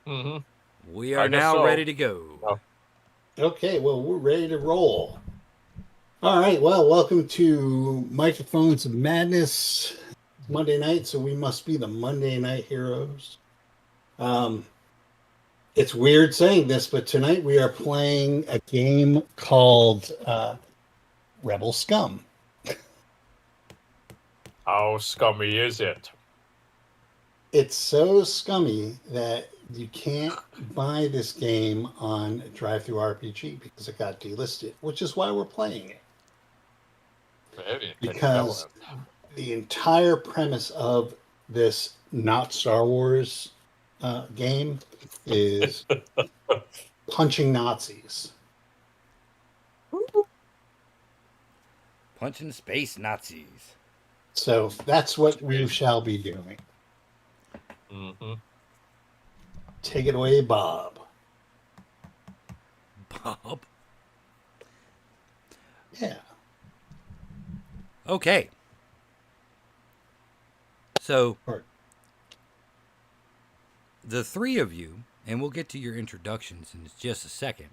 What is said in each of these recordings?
Mm-hmm. We I are guess now so. ready to go. Oh, Okay, well, we're ready to roll. All right, well, welcome to Microphones of Madness Monday night. So we must be the Monday Night Heroes. Um, it's weird saying this, but tonight we are playing a game called Rebel Scum. how scummy is it? It's so scummy that you can't buy this game on Drive-Thru RPG because it got delisted, which is why we're playing it. Maybe can you tell Because him? the entire premise of this not Star Wars game is punching Nazis. Punching space Nazis. So that's what we Space. shall be doing. Mm-hmm. Take it away, Bob. Bob. Yeah. Okay. So Or, the three of you, and we'll get to your introductions in just a second,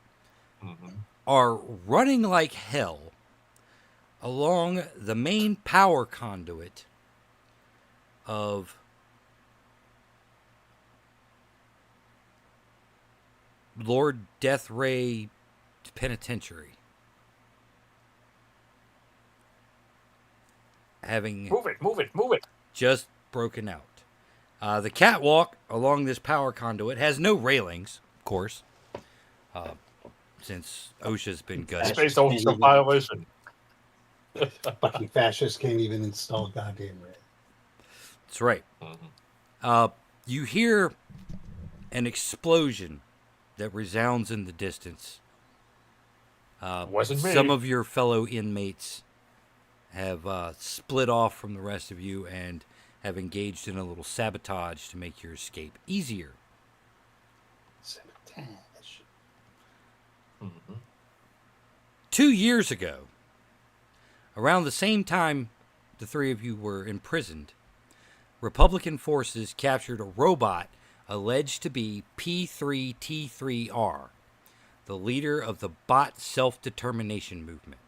Mm-hmm. are running like hell along the main power conduit of Lord Death Ray Penitentiary. Having Move it. just broken out. The catwalk along this power conduit has no railings, of course, since OSHA's been gutted. Space fascists can't ocean even, violation. fucking fascists can't even install goddamn rail. That's right. Mm-hmm. You hear an explosion that resounds in the distance. Wasn't me. Some of your fellow inmates have split off from the rest of you and have engaged in a little sabotage to make your escape easier. Sabotage. Mm-hmm. 2 years ago, around the same time the three of you were imprisoned, Republican forces captured a robot alleged to be P3T3R, the leader of the bot self-determination movement.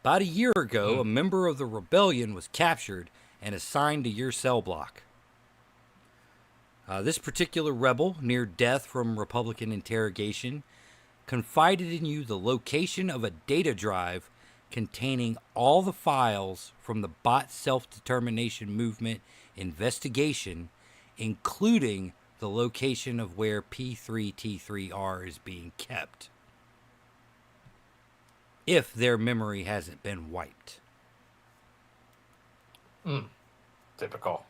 About a year ago, a member of the rebellion was captured and assigned to your cell block. This particular rebel, near death from Republican interrogation, confided in you the location of a data drive containing all the files from the bot self-determination movement investigation, including the location of where P3T3R is being kept, if their memory hasn't been wiped. Typical.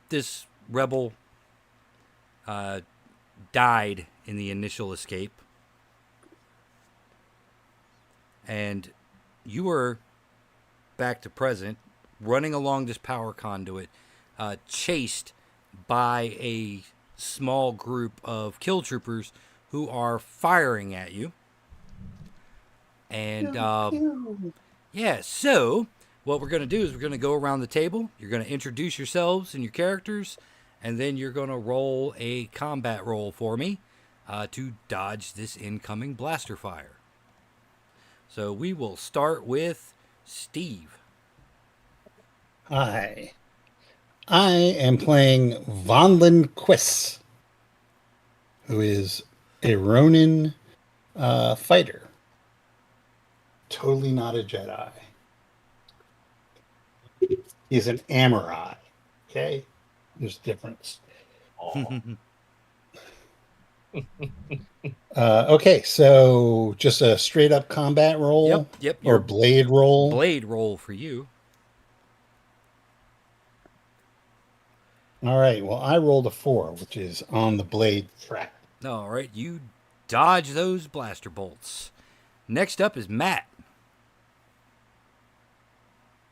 This rebel died in the initial escape, and you were back to present, running along this power conduit, chased by a small group of kill troopers who are firing at you. And yeah, so what we're going to do is we're going to go around the table. You're going to introduce yourselves and your characters, and then you're going to roll a combat roll for me to dodge this incoming blaster fire. So we will start with Steve. Hi. I am playing Vonlin Quiss, who is a Ronin fighter. Totally not a Jedi. He's an Amorai. Okay? There's a difference. Okay, so just a straight up combat roll? Yep. Or blade roll? Blade roll for you. All right, well, I rolled a 4, which is on the blade track. All right, you dodge those blaster bolts. Next up is Matt.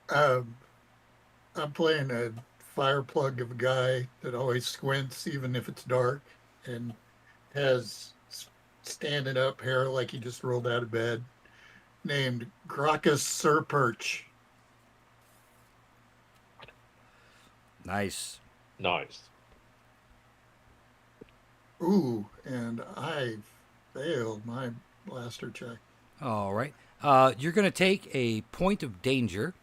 I'm playing a fire plug of a guy that always squints even if it's dark and has standing up hair like he just rolled out of bed, named Gracchus Surperch. Nice. Nice. Ooh, and I failed my blaster check. All right. You're going to take a point of danger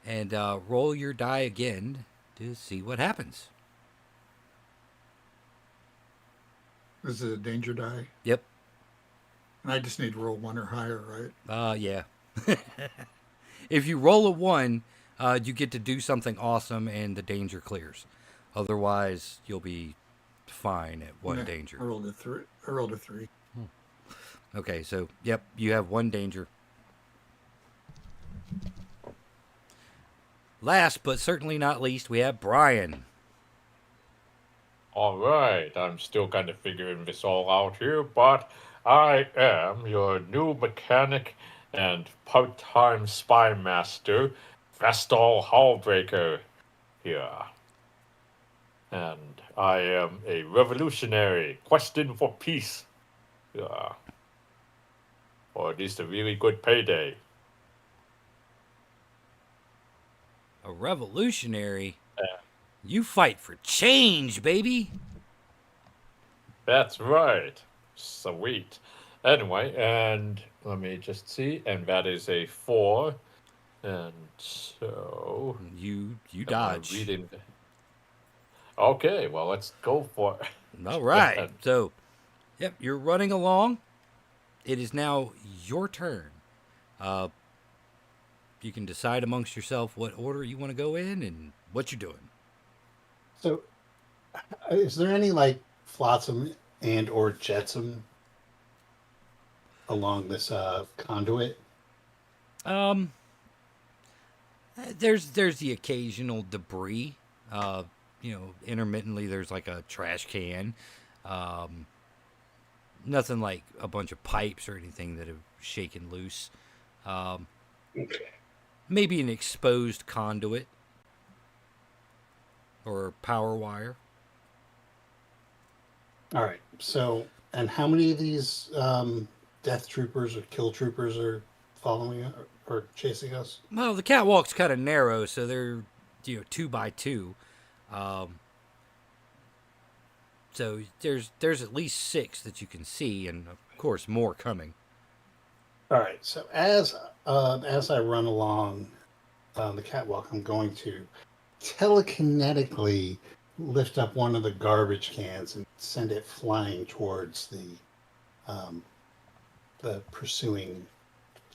and roll your die again to see what happens. This is a danger die. Yep. And I just need to roll 1 or higher, right? Yeah. If you roll a 1, you get to do something awesome and the danger clears. Otherwise, you'll be fine at 1 Nah, danger. I rolled a 3. I rolled a 3. Okay, so, yep, you have 1 danger. Last but certainly not least, we have Brian. All right, I'm still kind of figuring this all out here, but I am your new mechanic and part-time spy master, Vestal Hallbreaker here. And I am a revolutionary questing for peace. Or at least a really good payday. A revolutionary? Yeah. You fight for change, baby. That's right. Sweet. Anyway, and let me just see. And that is a 4. And so You am I dodge. reading? Okay, well, let's go for it. All right. So, yep, you're running along. It is now your turn. You can decide amongst yourself what order you want to go in and what you're doing. So, is there any like flotsam and or jetsam along this conduit? There's the occasional debris. Intermittently there's like a trash can. Nothing like a bunch of pipes or anything that have shaken loose. Okay. Maybe an exposed conduit or power wire. All right. So, and how many of these death troopers or kill troopers are following or chasing us? Well, the catwalk's kind of narrow, so they're 2 by 2. So there's at least 6 that you can see, and of course more coming. All right. So as I run along the catwalk, I'm going to telekinetically lift up one of the garbage cans and send it flying towards the pursuing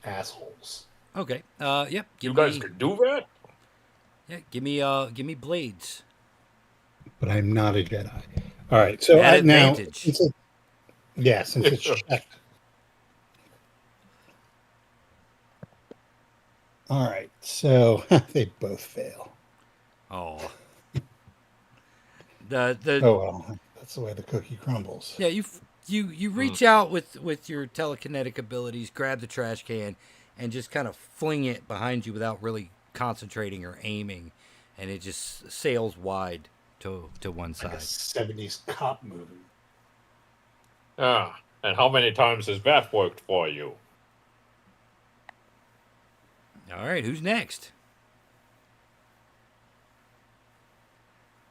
assholes. Okay. Yep. You guys could do that? Yeah. Give me blades. But I'm not a Jedi. All right. So At now, advantage. since it's checked. All right. So they both fail. Oh. Oh well, that's the way the cookie crumbles. Yeah, you reach out with your telekinetic abilities, grab the trash can, and just kind of fling it behind you without really concentrating or aiming, and it just sails wide to one side. Like a 70s cop movie. Ah, and how many times has that worked for you? All right, who's next?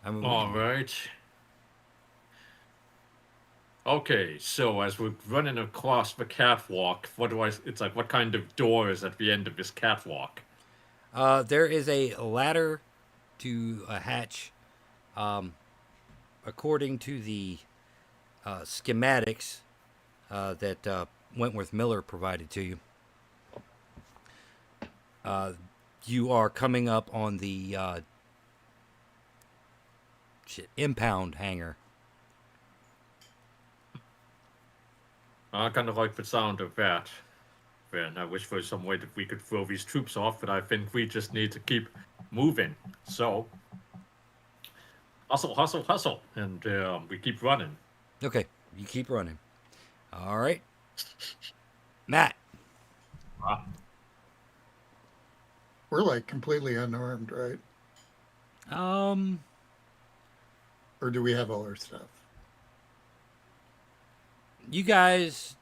All right. Okay, so as we're running across the catwalk, it's like, what kind of door is at the end of this catwalk? There is a ladder to a hatch. According to the schematics that Wentworth Miller provided to you, you are coming up on the impound hangar. I kind of like the sound of that. And I wish there was some way that we could throw these troops off, but I think we just need to keep moving. So, hustle, hustle, hustle. And we keep running. Okay, you keep running. All right. Matt. We're like completely unarmed, right? Or do we have all our stuff? You guys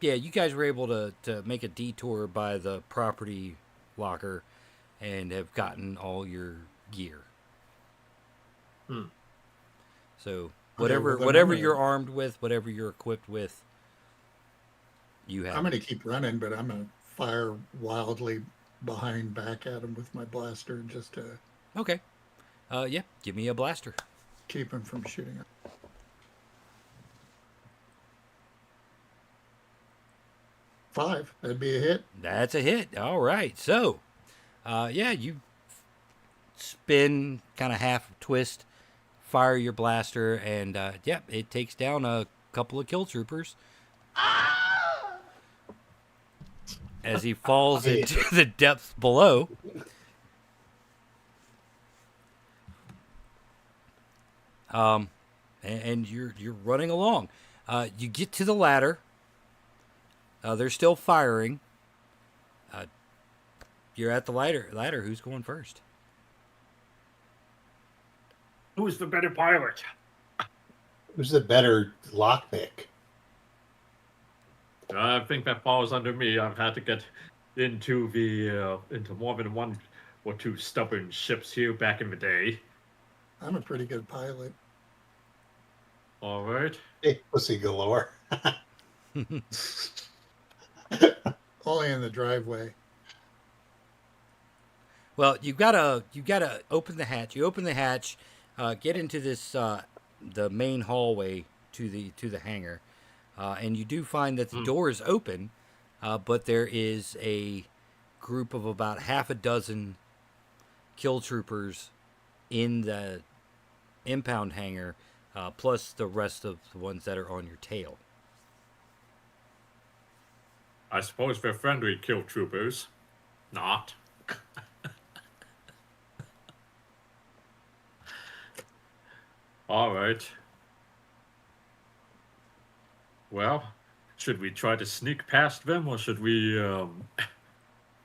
were able to make a detour by the property locker and have gotten all your gear. Hmm. So Okay, well, then Whatever you're armed with, whatever you're equipped with, you have. I'm going to keep running, but I'm going to fire wildly behind back at him with my blaster just to Okay. Yeah. Give me a blaster. keep him from shooting him. 5. That'd be a hit. That's a hit. All right. So, yeah, you spin, kind of half twist, fire your blaster, and yeah, it takes down a couple of kill troopers. As he falls into the depths below. And you're running along. You get to the ladder. They're still firing. You're at the ladder. Who's going first? Who's the better pilot? Who's the better lockpick? I think that falls under me. I've had to get into into more than one or two stubborn ships here back in the day. I'm a pretty good pilot. All right. Hey, pussy galore. Only in the driveway. Well, you gotta open the hatch. You open the hatch, get into this the main hallway to the hangar, and you do find that the door is open, but there is a group of about half a dozen kill troopers in the impound hangar, plus the rest of the ones that are on your tail. I suppose they're friendly kill troopers. Not. All right. Well, should we try to sneak past them, or should we, or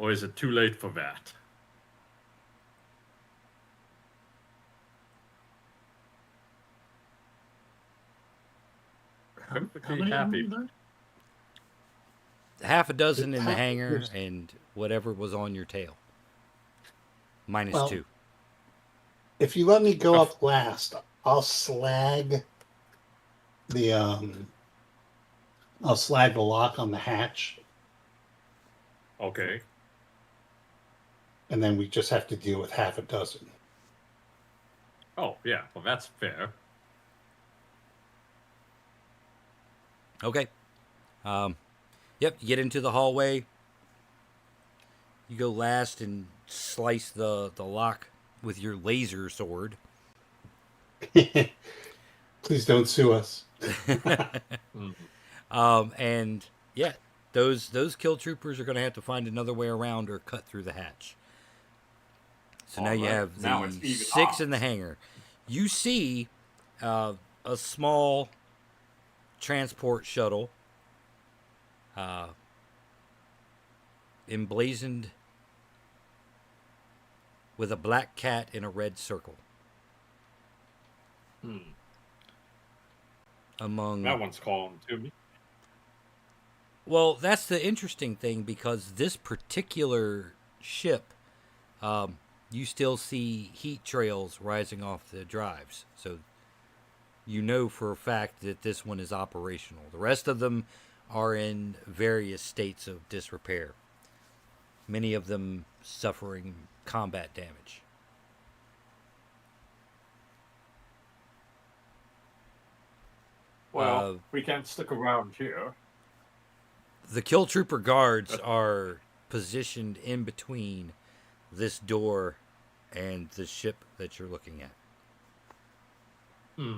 is it too late for that? How Perfectly many happy. are there? Half a dozen in the hangar, and whatever was on your tail. Minus Well, 2. If you let me go up last, I'll slag the lock on the hatch, Okay. and then we just have to deal with half a dozen. Oh, yeah. Well, that's fair. Okay. Yep, you get into the hallway. You go last and slice the lock with your laser sword. Please don't sue us. And yeah, those kill troopers are going to have to find another way around or cut through the hatch. So now you have Now it's the even 6 odds. in the hangar. You see a small transport shuttle emblazoned with a black cat in a red circle. Among That one's calling to me. Well, that's the interesting thing, because this particular ship, you still see heat trails rising off the drives. So you know for a fact that this one is operational. The rest of them are in various states of disrepair, many of them suffering combat damage. Well, we can't stick around here. The kill trooper guards are positioned in between this door and the ship that you're looking at. I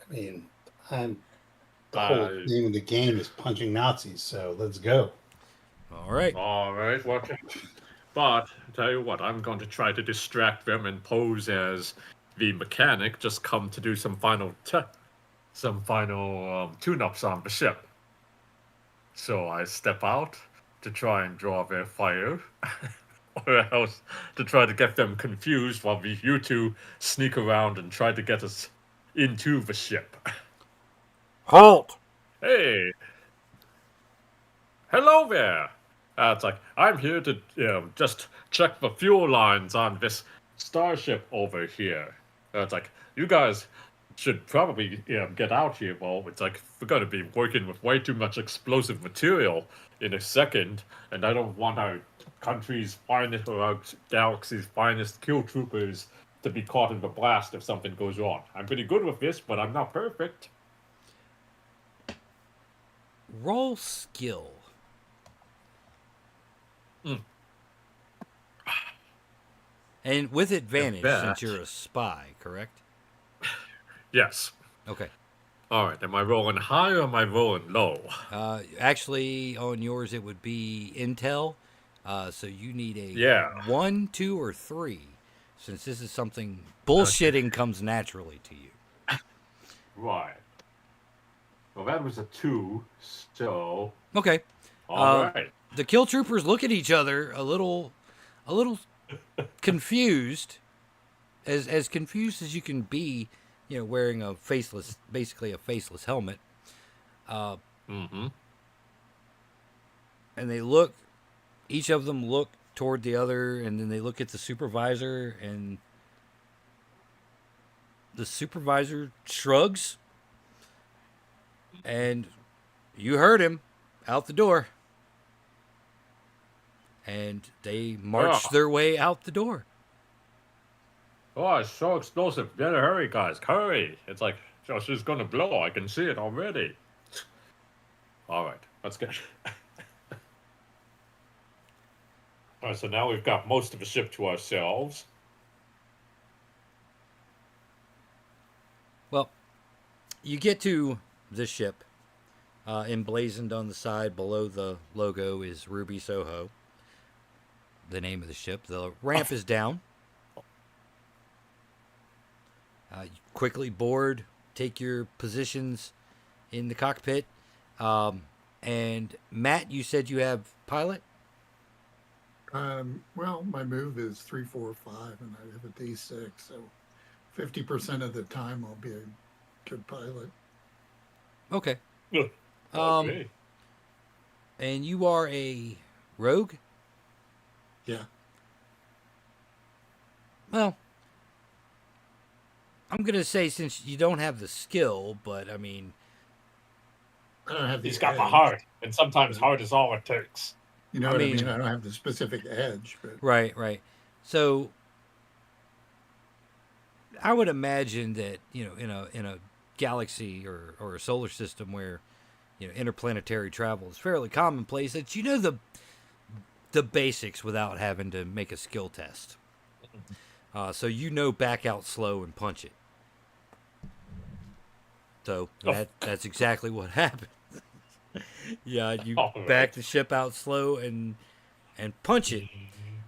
mean, the whole name of the game is punching Nazis, so let's go. All right. All right. Well, but tell you what, I'm going to try to distract them and pose as the mechanic, just come to do some final tune-ups on the ship. So I step out to try and draw their fire, or else to try to get them confused while you two sneak around and try to get us into the ship. Halt! Hey! Hello there! It's like, I'm here to just check the fuel lines on this starship over here. It's like, you guys should probably get out here. Well, it's like, we're going to be working with way too much explosive material in a second, and I don't want our country's finest or our galaxy's finest kill troopers to be caught in the blast if something goes wrong. I'm pretty good with this, but I'm not perfect. Roll skill. And with advantage, since you're a spy, correct? Yes. Okay. All right. Am I rolling high or am I rolling low? Actually, on yours it would be intel. So you need a Yeah. 1, 2, or 3, since this is something bullshitting comes naturally to you. Right. Well, that was a 2, so Okay. all right. The kill troopers look at each other a little confused, as confused as you can be, wearing basically a faceless helmet. Mm-hmm. And each of them look toward the other, and then they look at the supervisor, and the supervisor shrugs, and you heard him out the door. And they march their way out the door. Oh, it's so explosive. Better hurry, guys. Hurry. It's like, she's going to blow. I can see it already. All right. Let's get... All right, so now we've got most of the ship to ourselves. Well, you get to the ship. Emblazoned on the side below the logo is Ruby Soho, the name of the ship. The ramp is down. You quickly board, take your positions in the cockpit. And Matt, you said you have pilot? Well, my move is 3, 4, 5, and I have a D6, so 50% of the time I'll be a good pilot. Okay. Okay. And you are a rogue? Yeah. Well, I'm going to say since you don't have the skill, but I mean... I don't have the He's got edge, the heart, and sometimes heart is all it takes. You know what I mean? I don't have the specific edge. But... Right. So I would imagine that, in a galaxy or a solar system where, interplanetary travel is fairly commonplace, that the basics without having to make a skill test. So back out slow and punch it. So that's exactly what happened. Yeah, you back the ship out slow and punch it.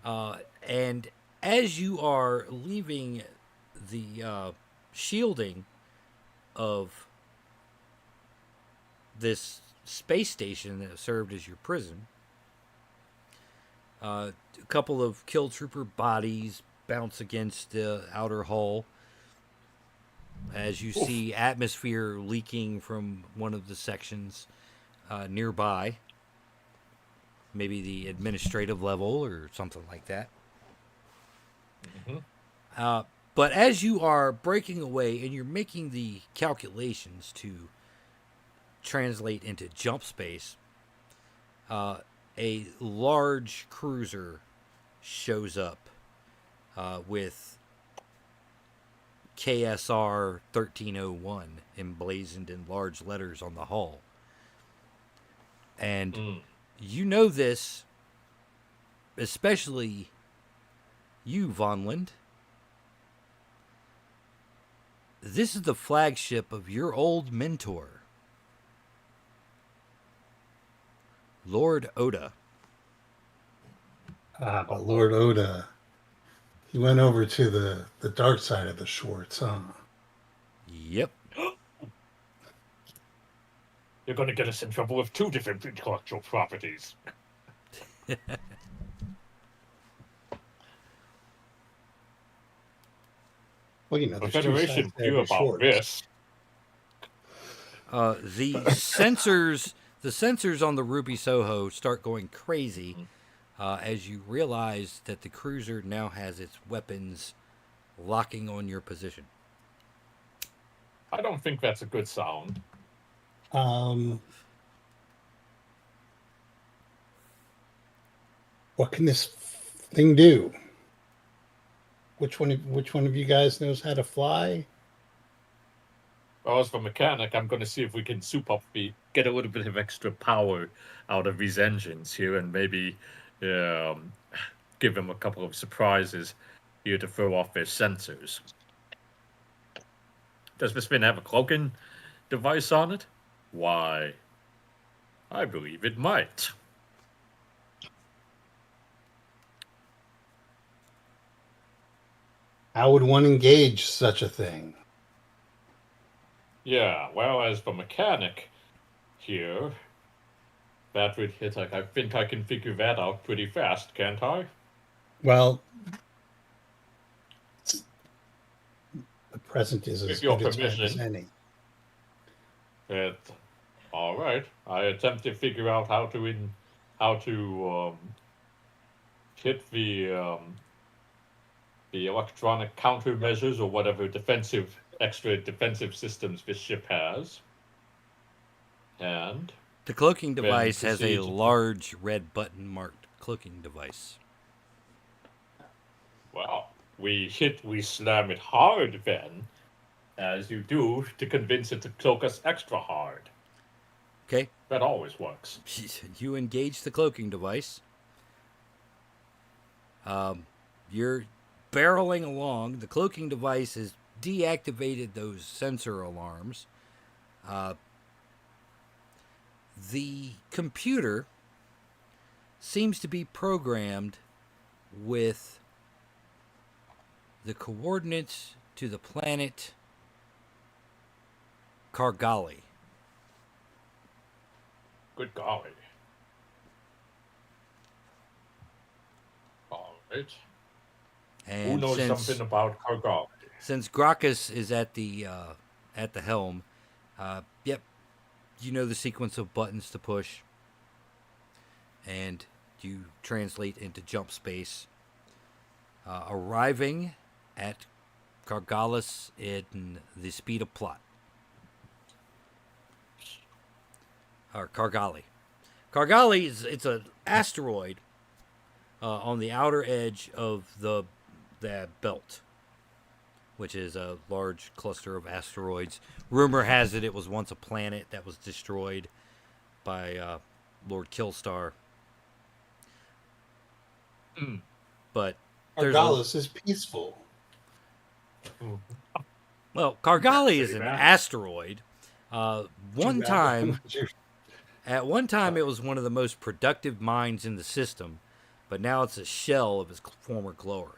And as you are leaving the shielding of this space station that served as your prison, a couple of kill trooper bodies bounce against the outer hull as you see atmosphere leaking from one of the sections nearby. Maybe the administrative level or something like that. Mm-hmm. But as you are breaking away and you're making the calculations to translate into jump space, a large cruiser shows up with KSR 1301 emblazoned in large letters on the hull. And you know this, especially you, Von Lind. This is the flagship of your old mentor, Lord Oda. But Lord Oda, he went over to the dark side of the Schwartz, huh? Yep. You're going to get us in trouble with 2 different intellectual properties. Well, the Federation knew about this. The sensors The sensors on the Ruby Soho start going crazy as you realize that the cruiser now has its weapons locking on your position. I don't think that's a good sound. What can this thing do? Which one of you guys knows how to fly? Well, as for mechanic, I'm going to see if we can get a little bit of extra power out of these engines here, and maybe give them a couple of surprises here to throw off their sensors. Does this thing have a cloaking device on it? Why, I believe it might. How would one engage such a thing? Yeah, well, as the mechanic here, that would hit. Like, I think I can figure that out pretty fast, can't I? Well, the present is as With your good a time as permission. any. All right. I attempt to figure out how to hit the electronic countermeasures or whatever extra defensive systems this ship has. And The cloaking then device has a proceed to- large red button marked cloaking device. Well, we slam it hard then, as you do to convince it to cloak us extra hard. Okay. That always works. You engage the cloaking device. You're barreling along. The cloaking device has deactivated those sensor alarms. The computer seems to be programmed with the coordinates to the planet Kargali. Good golly. All right. And Who knows something about Kargali? Since Gracchus is at the helm, yep, you know the sequence of buttons to push, and you translate into jump space. Arriving at Kargalis in the speed of plot. Or Kargali. Kargali it's an asteroid on the outer edge of the belt, which is a large cluster of asteroids. Rumor has it was once a planet that was destroyed by Lord Killstar. But Argalis is peaceful. Well, Kargali is an bad. asteroid. At one time, it was one of the most productive mines in the system, but now it's a shell of its former glory.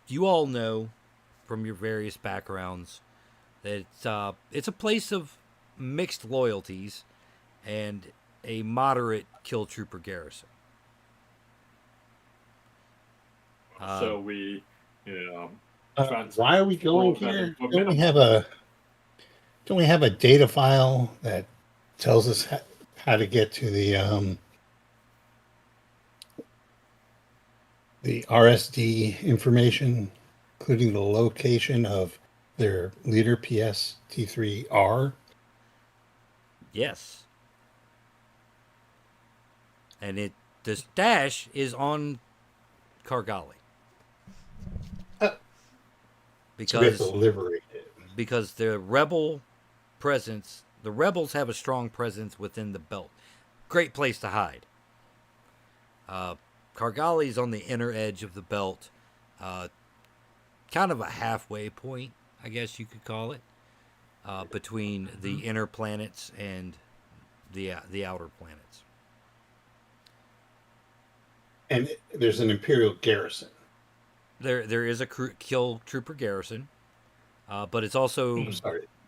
You all know from your various backgrounds that it's a place of mixed loyalties and a moderate kill trooper garrison. So we, why are we going here? Don't we have a data file that tells us how to get to the RSD information, including the location of their leader PS-T3R? Yes. And the stash is on Kargali. So we have to liberate it. Because the rebels have a strong presence within the belt. Great place to hide. Kargali's on the inner edge of the belt, kind of a halfway point, I guess you could call it, between the inner planets and the outer planets. And there's an Imperial garrison. There is a kill trooper garrison, but it's also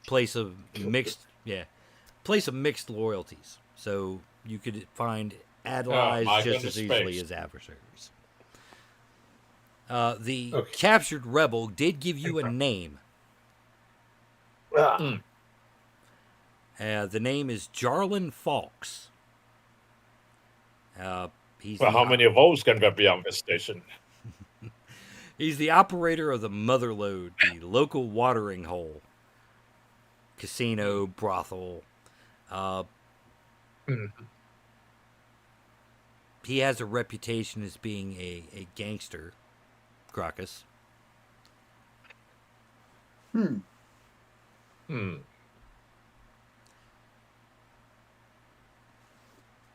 place of mixed loyalties. So you could find allies just as easily as adversaries. The captured rebel did give you a name, The name is Jarlin Fawkes. He's Well, the how many of those can there be on this station? he's the operator of the Motherlode, the local watering hole, casino, brothel. Uh, Hmm. he has a reputation as being a gangster, Gracchus. Hmm. Hmm.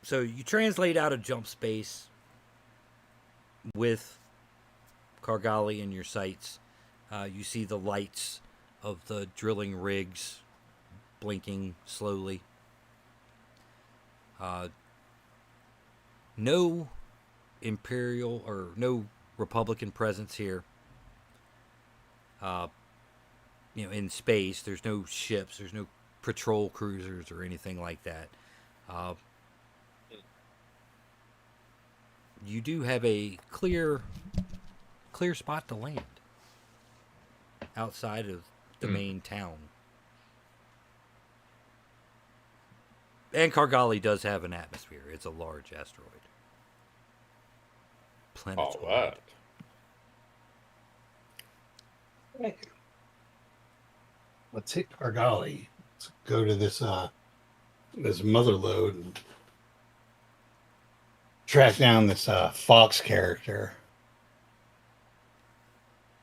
So you translate out of jump space with Kargali in your sights. You see the lights of the drilling rigs blinking slowly. No Imperial or no Republican presence here. In space, there's no ships, there's no patrol cruisers or anything like that. Uh, you do have a clear spot to land outside of the Hmm. main town. And Kargali does have an atmosphere. It's a large asteroid. All Planetoid. right. Let's hit Argali. Let's go to this Motherlode and track down this Fox character.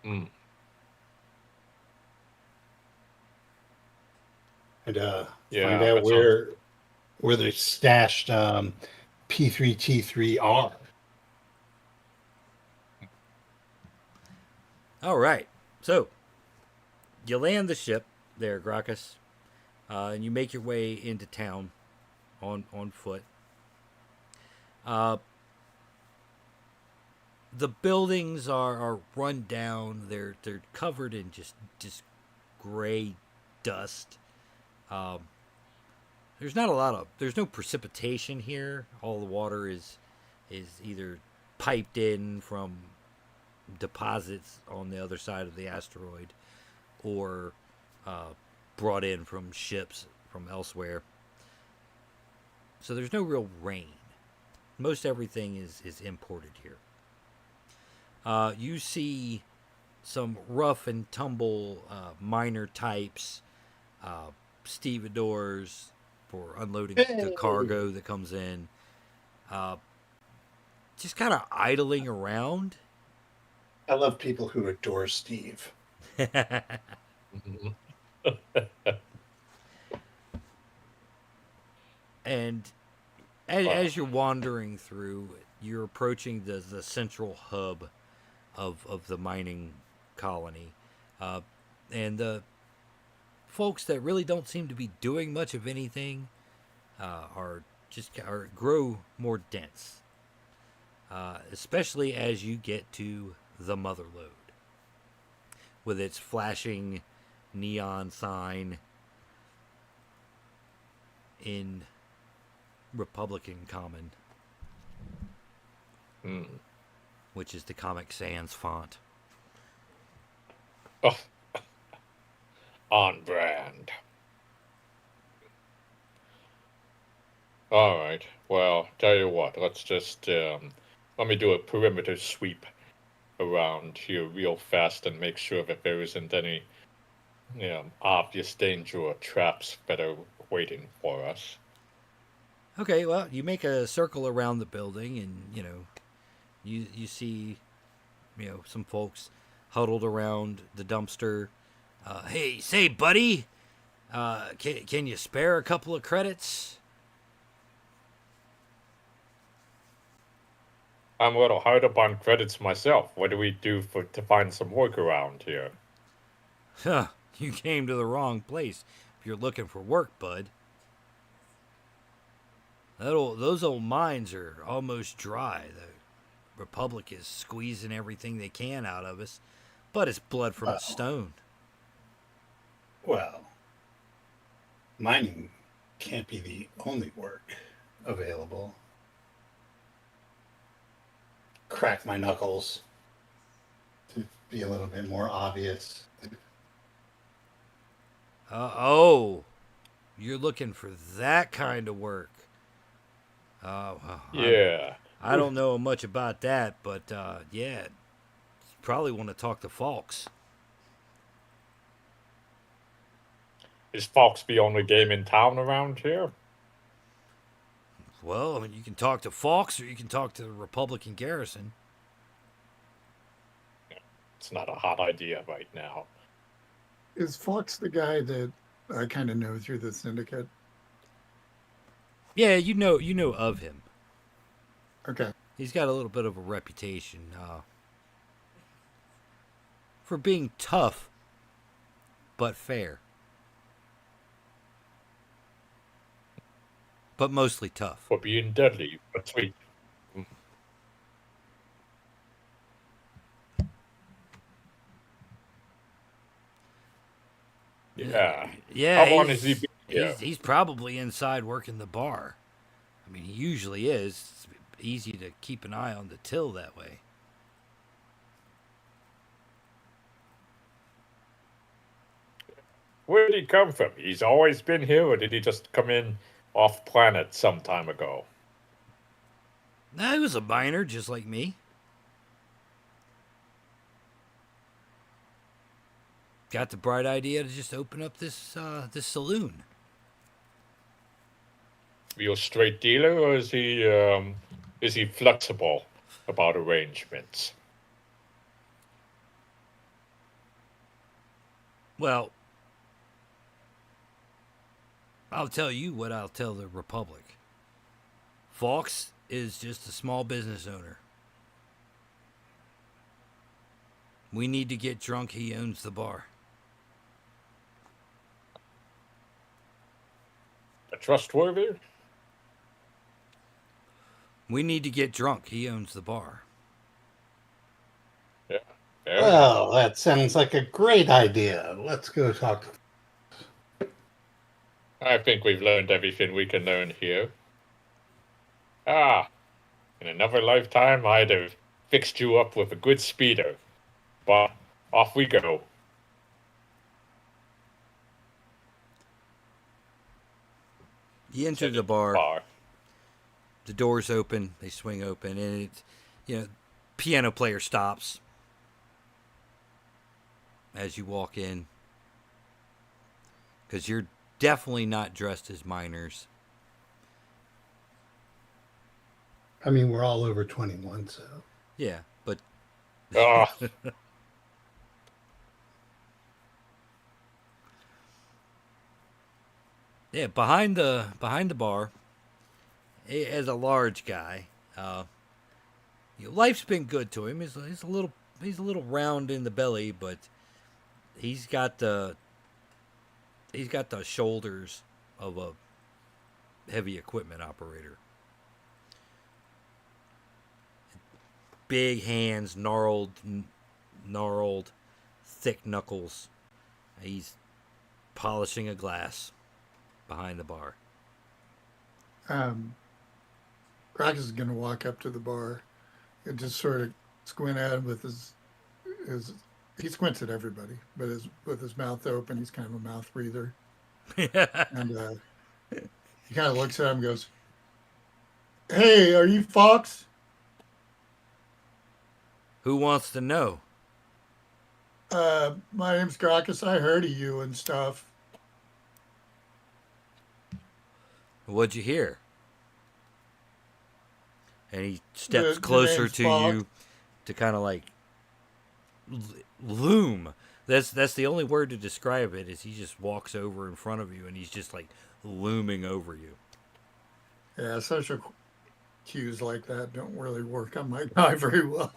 Hmm. And Yeah, find out that sounds. where they stashed P3T3R. All right. So, you land the ship there, Gracchus, and you make your way into town on foot. The buildings are run down. They're covered in just gray dust. Um, there's no precipitation here. All the water is either piped in from deposits on the other side of the asteroid, or brought in from ships from elsewhere. So there's no real rain. Most everything is imported here. You see some rough and tumble miner types, stevedores for unloading the cargo that comes in, just kind of idling around. I love people who adore Steve. Mhm. And Wow. as you're wandering through, you're approaching the central hub of the mining colony. And the folks that really don't seem to be doing much of anything are grow more dense, especially as you get to the Motherlode with its flashing neon sign in Republican Common, Hmm. which is the Comic Sans font. Oh, on brand. All right. Well, tell you what. Let's just let me do a perimeter sweep around here real fast and make sure that there isn't any obvious danger or traps that are waiting for us. Okay, well, you make a circle around the building, and you see some folks huddled around the dumpster. Hey, say, buddy, can you spare a couple of credits? I'm a little hard up on credits myself. What do we do to find some work around here? Huh, you came to the wrong place if you're looking for work, bud. Those old mines are almost dry. The Republic is squeezing everything they can out of us, but it's blood from a Well, stone. well, mining can't be the only work available. Crack my knuckles to be a little bit more obvious. Oh, You're looking for that kind of work. Yeah. I don't know much about that, but yeah, you probably want to talk to Falks. Is Fox the only game in town around here? Well, I mean, you can talk to Falks or you can talk to the Republican garrison. It's not a hot idea right now. Is Fox the guy that I kind of know through the syndicate? Yeah, you know of him. Okay. He's got a little bit of a reputation for being tough, but fair. But mostly tough. For being deadly, but sweet. Yeah. Yeah, How long has he been here? he's probably inside working the bar. I mean, he usually is. It's easy to keep an eye on the till that way. Where did he come from? He's always been here, or did he just come in off planet some time ago? Nah, he was a miner just like me. Got the bright idea to just open up this saloon. Real straight dealer, or is he flexible about arrangements? Well, I'll tell you what I'll tell the Republic. Fawkes is just a small business owner. We need to get drunk. He owns the bar. Trustworthy? We need to get drunk. He owns the bar. Yeah. Well, that sounds like a great idea. Let's go talk. I think we've learned everything we can learn here. Ah, in another lifetime, I'd have fixed you up with a good speeder. But off we go. You enter the bar. The doors open. They swing open, and it's piano player stops as you walk in because you're definitely not dressed as miners. I mean, we're all over 21, so. Yeah, but yeah, behind the bar, as a large guy, life's been good to him. He's a little round in the belly, but he's got the shoulders of a heavy equipment operator. Big hands, gnarled, thick knuckles. He's polishing a glass behind the bar. Croc is going to walk up to the bar and just sort of squint at him with his he squints at everybody, but with his mouth open, he's kind of a mouth breather. And he kind of looks at him and goes, "Hey, are you Fox?" Who wants to know? My name's Gracchus. I heard of you and stuff. What'd you hear? And he steps The closer name's to Fox. you to kind of like loom. That's the only word to describe it. Is he just walks over in front of you and he's just like looming over you. Yeah, social cues like that don't really work on my guy very well.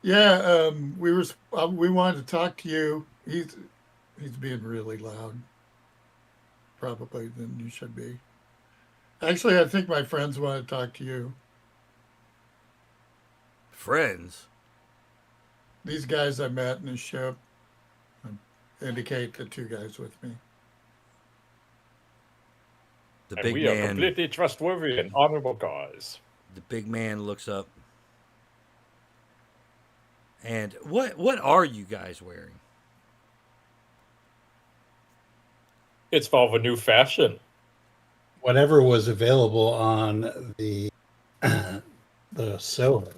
Yeah, we wanted to talk to you. He's being really loud, probably than you should be. Actually, I think my friends want to talk to you. Friends? These guys I met in the ship indicate the two guys with me. The And big we are man. completely trustworthy and honorable guys. The big man looks up. And what are you guys wearing? It's of a new fashion. Whatever was available on the the Soho,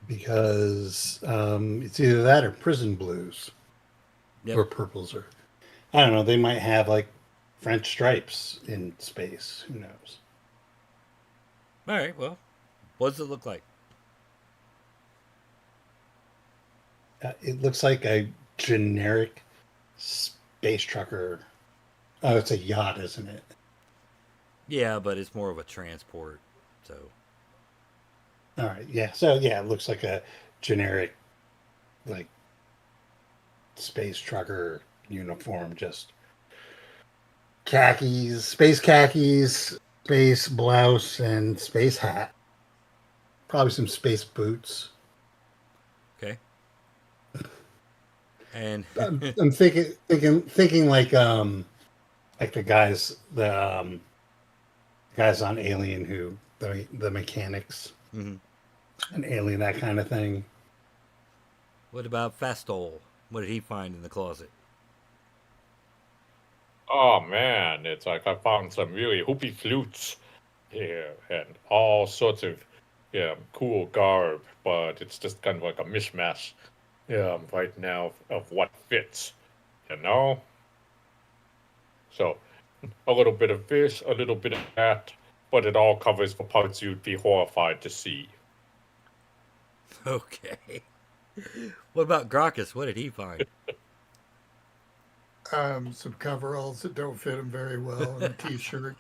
because it's either that or Prison Blues Yep. or Purples, or I don't know. They might have like French stripes in space. Who knows? All right. Well, what does it look like? It looks like a generic space trucker. Oh, it's a yacht, isn't it? Yeah, but it's more of a transport. So All right, yeah. So yeah, it looks like a generic, like space trucker uniform, just khakis, space blouse, and space hat. Probably some space boots. okay. And I'm thinking like the guys on Alien who the mechanics, mhm. an Alien, that kind of thing. What about Fastol? What did he find in the closet? Oh man, it's like I found some really hoopy flutes here and all sorts of cool garb, but it's just kind of like a mishmash right now of what fits, you know? So a little bit of this, a little bit of that, but it all covers the parts you'd be horrified to see. Okay. What about Gracchus? What did he find? Some coveralls that don't fit him very well, and a t-shirt,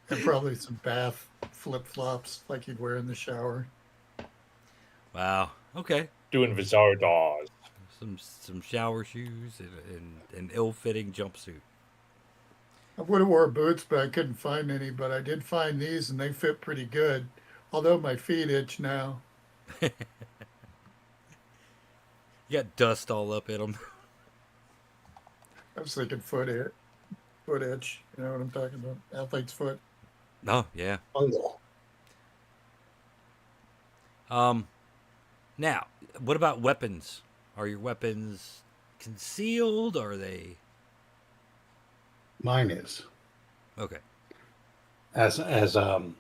and probably some bath flip-flops like you'd wear in the shower. Wow. Okay. Doing the Zardoz. Some shower shoes and an ill-fitting jumpsuit. I would have wore boots, but I couldn't find any. But I did find these, and they fit pretty good. Although my feet itch now. You got dust all up in them. I was thinking foot itch. You know what I'm talking about? Athlete's foot. Oh yeah. Oh, Um. Now, what about weapons? Are your weapons concealed? Are they mine is okay? as I'm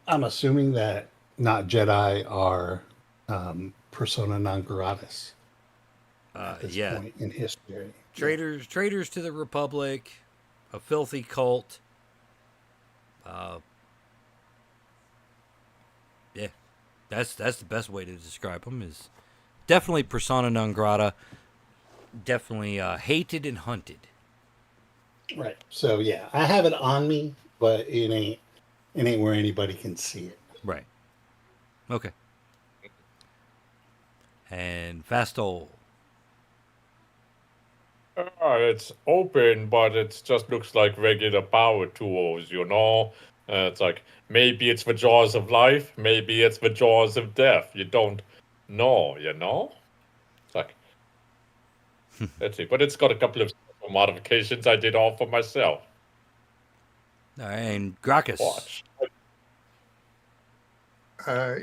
assuming that not Jedi are persona non gratis at this Yeah. point in history. Yeah. Traitors to the Republic, a filthy cult. Yeah, that's the best way to describe them. Is definitely persona non grata. Definitely hated and hunted. Right. So yeah, I have it on me, but it ain't where anybody can see it. Right. Okay. And Fastol. It's open, but it just looks like regular power tools, you know? It's like maybe it's the jaws of life, maybe it's the jaws of death. You don't know, you know? It's like, let's see, but it's got a couple of modifications I did all for myself. And Gracchus. Watch.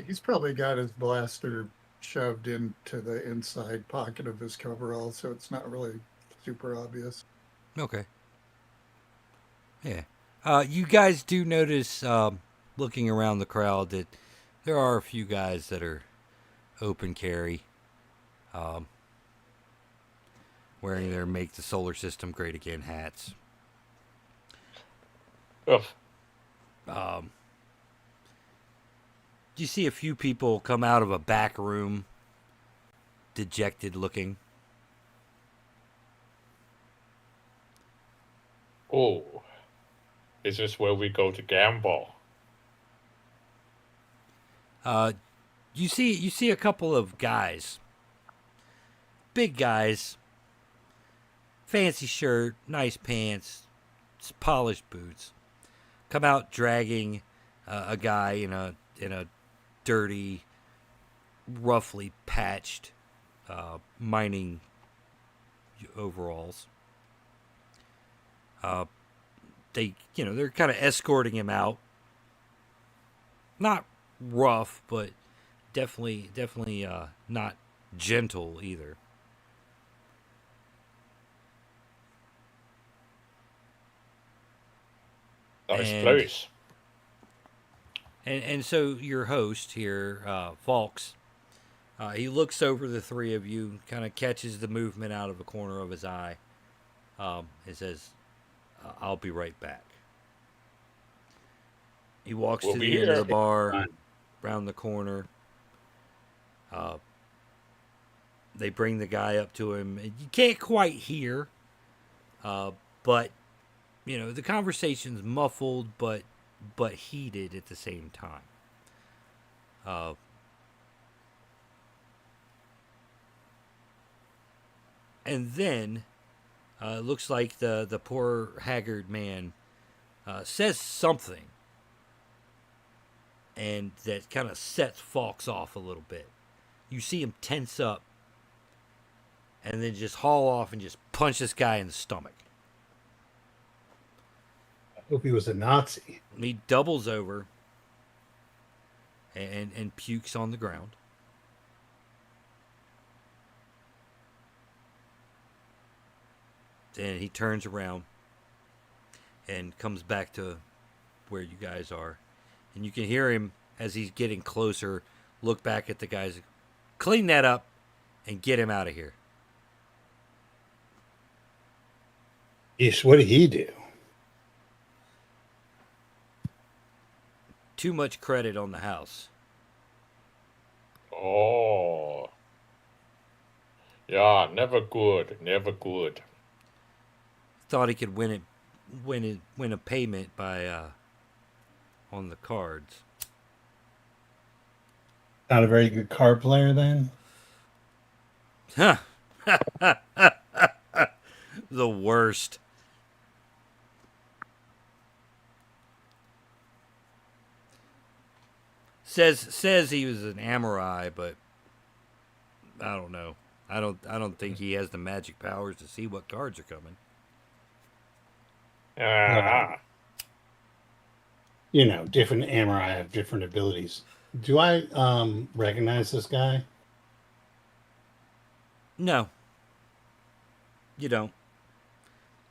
He's probably got his blaster shoved into the inside pocket of his coverall, so it's not really super obvious. Okay. Yeah. You guys do notice, looking around the crowd, that there are a few guys that are open carry, um, wearing their "Make the Solar System Great Again" hats. Ugh. You see a few people come out of a back room, dejected looking. Oh, is this where we go to gamble? You see a couple of guys, big guys, fancy shirt, nice pants, polished boots, come out dragging a guy in a dirty, roughly patched mining overalls. They're kind of escorting him out. Not rough, but definitely not gentle either. Nice And place. and so your host here, Fawkes, he looks over the three of you, kind of catches the movement out of the corner of his eye. He says, "I'll be right back." He walks We'll to be the end of the here. bar, round the corner. They bring the guy up to him. You can't quite hear, but the conversation's muffled, but heated at the same time. And then it looks like the poor haggard man says something, and that kind of sets Fawkes off a little bit. You see him tense up, and then just haul off and just punch this guy in the stomach. I hope he was a Nazi. He doubles over and pukes on the ground. Then he turns around and comes back to where you guys are. And you can hear him as he's getting closer look back at the guys. Clean that up and get him out of here. Yes, what did he do? Too much credit on the house. Oh. Yeah, never good. Never good. Thought he could win a payment by on the cards. Not a very good card player then? Huh. The worst. Says he was an Amorai, but I don't know. I don't think he has the magic powers to see what cards are coming. Ah. Different Amorai have different abilities. Do I recognize this guy? No. You don't.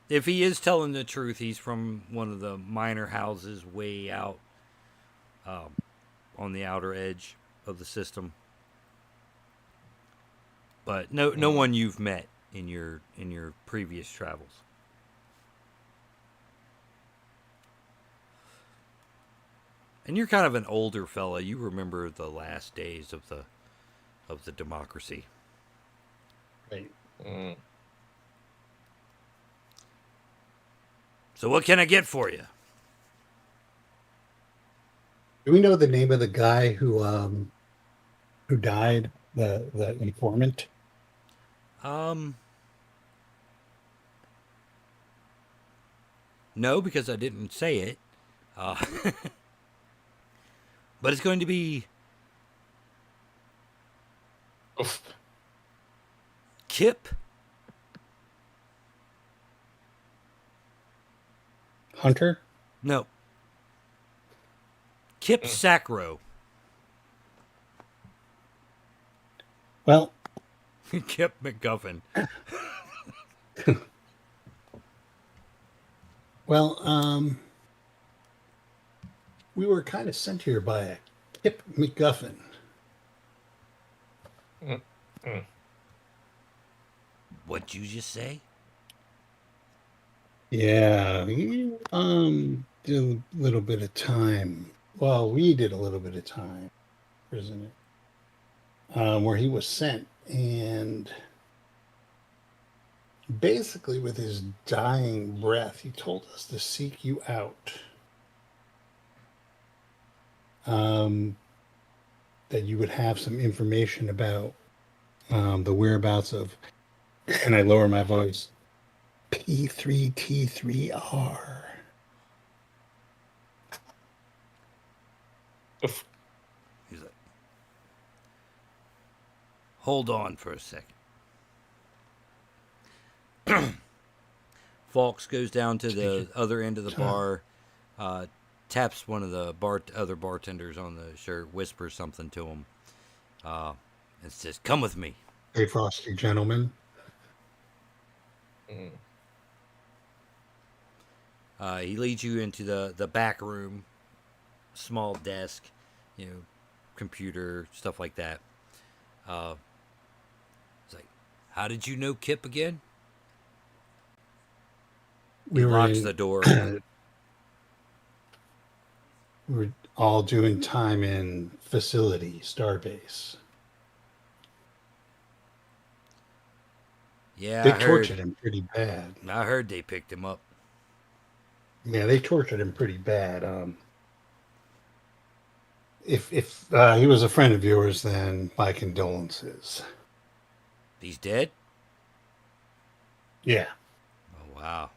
If he is telling the truth, he's from one of the minor houses way out on the outer edge of the system. But no one you've met in your previous travels. And you're kind of an older fella. You remember the last days of the democracy. Right. Mm. So what can I get for you? Do we know the name of the guy who died? The informant? No, because I didn't say it. But it's going to be Oof. Kip Hunter? No. Kip Sacro. Well, Kip McGuffin. well, we were kind of sent here by a Kip McGuffin. What'd you just say? Yeah, he did a little bit of time. Well, we did a little bit of time, isn't it? Where he was sent, and basically, with his dying breath, he told us to seek you out. That you would have some information about the whereabouts of, and I lower my voice, P3T3R. Oof. He's like, hold on for a second. Fawkes goes down to the other end of the bar, taps one of the other bartenders on the shirt, whispers something to him, and says, "Come with me." Hey, frosty gentlemen. Mm. He leads you into the back room, small desk, computer, stuff like that. It's like, how did you know Kip again? He We were locks in. the door. We were all doing time in facility, Starbase. Yeah, They I heard. tortured him pretty bad. I heard they picked him up. Yeah, they tortured him pretty bad. If he was a friend of yours, then my condolences. He's dead? Yeah. Oh, wow.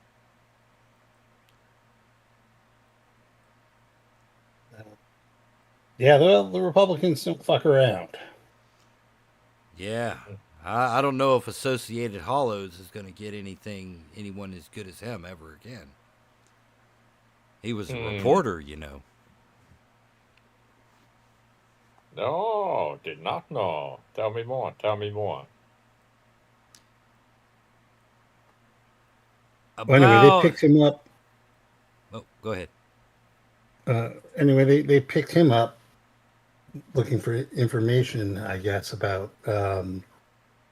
Yeah, the Republicans don't fuck around. Yeah. I don't know if Associated Hollows is going to get anyone as good as him ever again. He was a reporter, No, did not know. Tell me more. Tell me more. Well, anyway, they About. picked him up. Oh, go ahead. Anyway, they picked him up looking for information, I guess, about the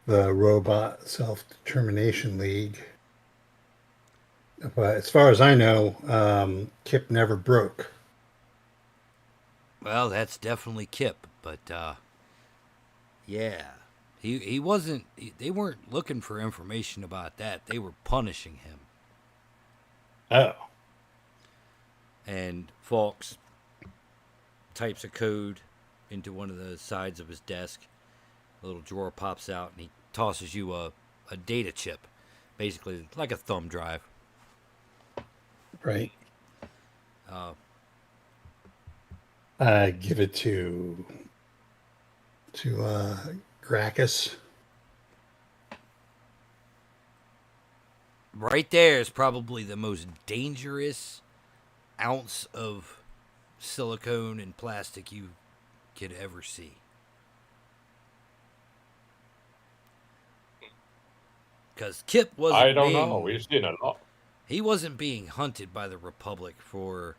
Robot Self-Determination League. But as far as I know, Kip never broke. Well, that's definitely Kip, but yeah. He wasn't they weren't looking for information about that. They were punishing him. Oh. And Fawkes types a code into one of the sides of his desk. A little drawer pops out, and he tosses you a data chip, basically like a thumb drive. Right. I give it to Gracchus. Right there is probably the most dangerous ounce of silicone and plastic you could ever see. Because Kip wasn't I don't know. We've seen a lot. He wasn't being hunted by the Republic for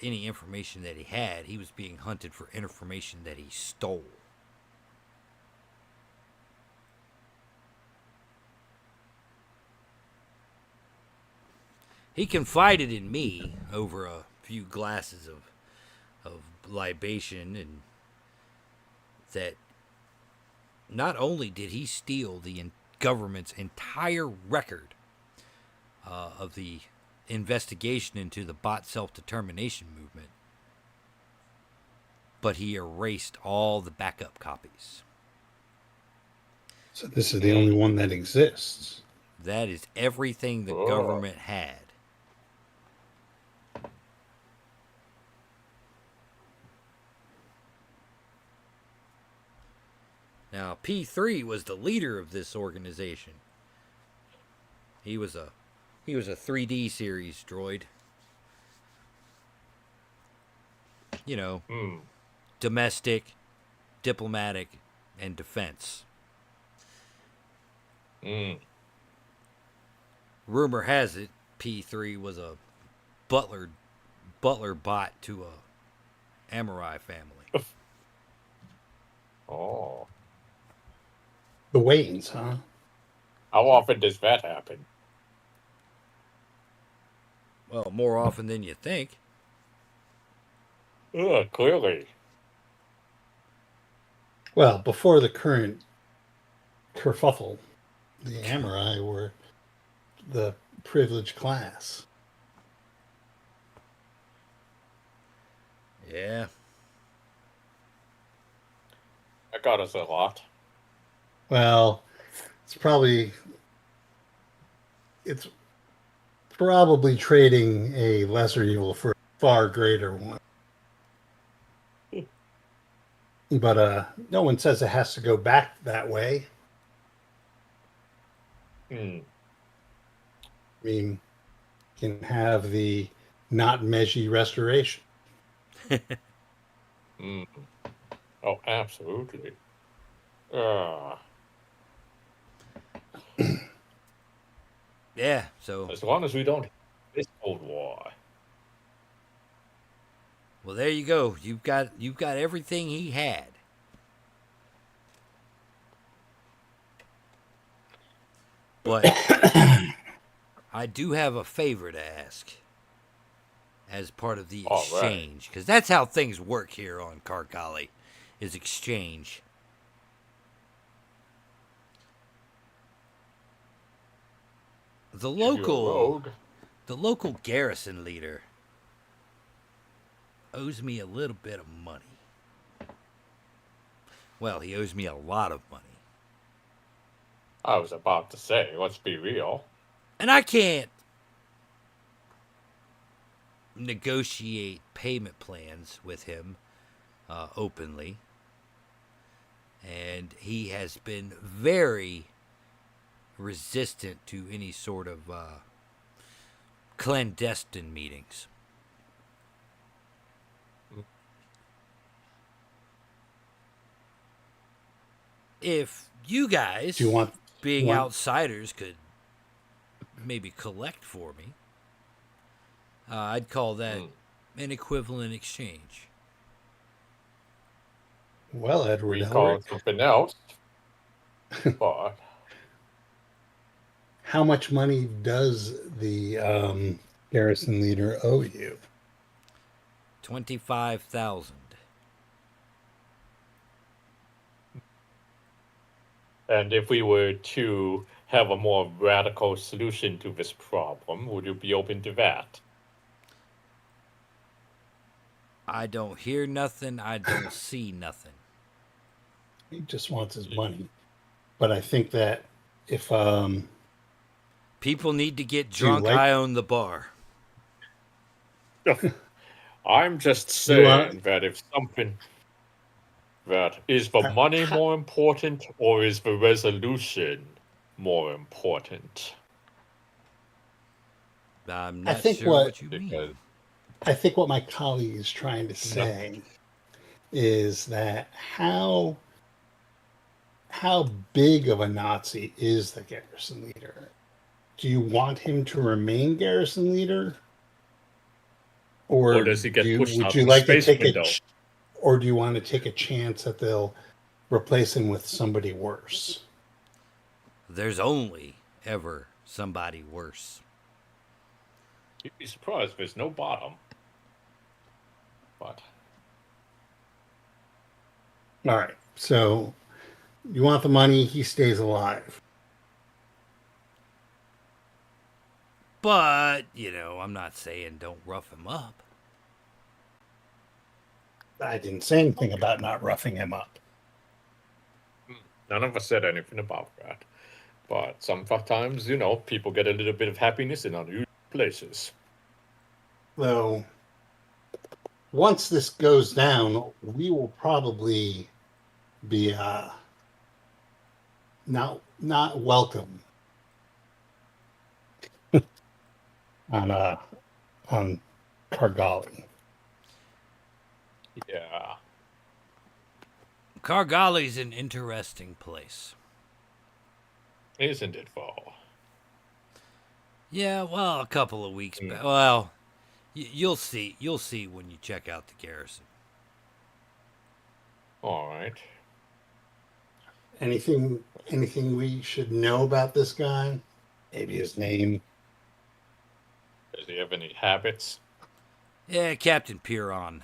any information that he had. He was being hunted for information that he stole. He confided in me over a few glasses of libation, and that not only did he steal the government's entire record of the investigation into the bot self-determination movement, but he erased all the backup copies. So this is the only one that exists. That is everything the government had. Now, P3 was the leader of this organization. He was a 3D series droid. Domestic, diplomatic, and defense. Rumor has it P3 was a butler bot to a Amorai family. Oh. The Waynes, huh? How often does that happen? Well, more often than you think. Clearly. Well, before the current kerfuffle, the Amorai were the privileged class. Yeah. That got us a lot. Well, it's probably trading a lesser evil for a far greater one. But no one says it has to go back that way. I mean, you can have the not Meiji restoration. Oh, absolutely. Yeah, so as long as we don't this Cold War. Well, there you go. You've got everything he had. But I do have a favor to ask as part of the All right. exchange, because that's how things work here on Kargali, is exchange. The If you're a rogue, local garrison leader owes me a little bit of money. Well, he owes me a lot of money. I was about to say, let's be real. And I can't negotiate payment plans with him openly. And he has been very resistant to any sort of clandestine meetings. If you guys, being outsiders, could maybe collect for me, I'd call that an equivalent exchange. Well, Edward We call Elric, it something else. But how much money does the garrison leader owe you? 25,000. and if we were to have a more radical solution to this problem, would you be open to that? I don't hear nothing. I don't see nothing. He just wants his money. But I think that if people need to get drunk, I own the bar. I'm just saying that if something that is the money more important or is the resolution more important? I'm not sure what you mean. I think what my colleague is trying to say is that how big of a Nazi is the garrison leader? Do you want him to remain garrison leader? Or does he get pushed out would you the like to space take window? or do you want to take a chance that they'll replace him with somebody worse? There's only ever somebody worse. You'd be surprised there's no bottom. But all right, so you want the money, he stays alive. But, I'm not saying don't rough him up. I didn't say anything about not roughing him up. None of us said anything about that. But sometimes, people get a little bit of happiness in unusual places. Though, once this goes down, we will probably be not welcome on Kargali. Yeah. Kargali's an interesting place. Isn't it, though? Yeah, well, a couple of weeks back. Well, you'll see. You'll see when you check out the garrison. All right. Anything we should know about this guy? Maybe his name. Does he have any habits? Yeah, Captain Piron.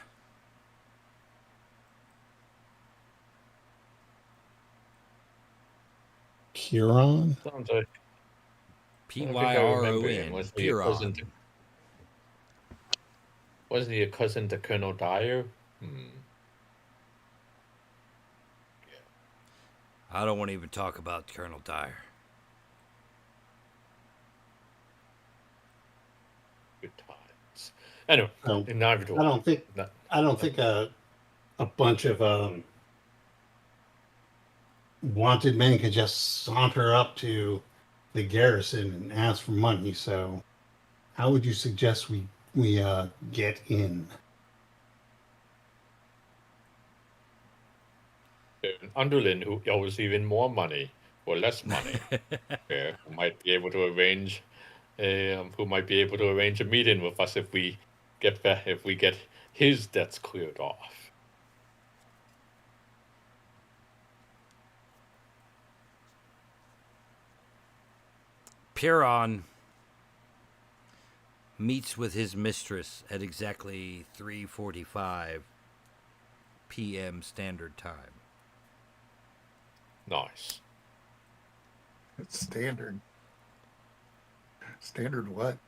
Piron? Sounds like Piron. Piron. Wasn't he a cousin to Colonel Dyer? I don't want to even talk about Colonel Dyer. Good times. Anyway, I don't think a bunch of wanted men could just saunter up to the garrison and ask for money. So, how would you suggest we get in? An underling who owes even more money or less money who might be able to arrange who might be able to arrange a meeting with us if we get his debts cleared off. Piron meets with his mistress at exactly 3:45 p.m. Standard Time. Nice. It's standard. Standard what?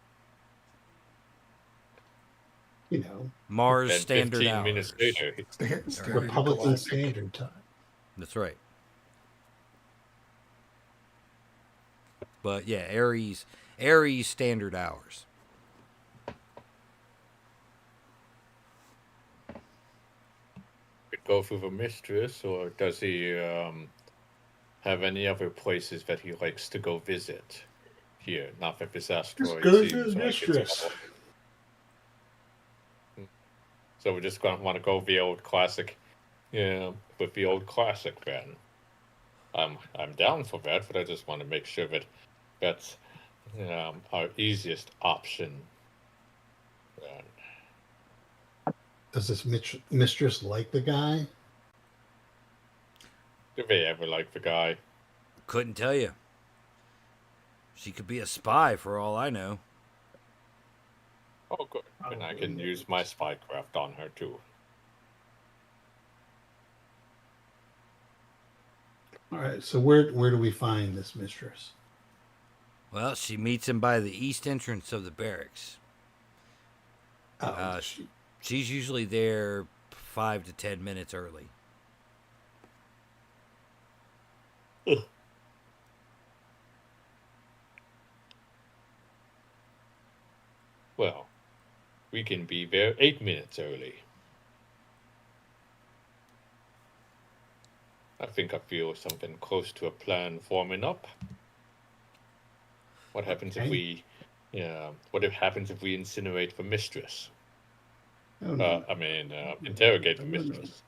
You know, Mars And Standard 15 Hours. minutes later, Standard Republican Galactic. Standard Time. That's right. But yeah, Aries Standard Hours. could go through the mistress, or does he have any other places that he likes to go visit? Here, not that this Just asteroid go to seems his like mistress. So we're just gonna want to go the old classic, with the old classic then. I'm down for that, but I just want to make sure that that's our easiest option. Then. Does this mistress like the guy? Do they ever like the guy? Couldn't tell you. She could be a spy for all I know. Oh, good. And I can use my spycraft on her too. All right. So where do we find this mistress? Well, she meets him by the east entrance of the barracks. Oh, She's usually there 5 to 10 minutes early. Well, we can be there 8 minutes early. I think I feel something close to a plan forming up. What happens if we, what happens if we incinerate the mistress? oh, no. Interrogate the No, no, no. mistress.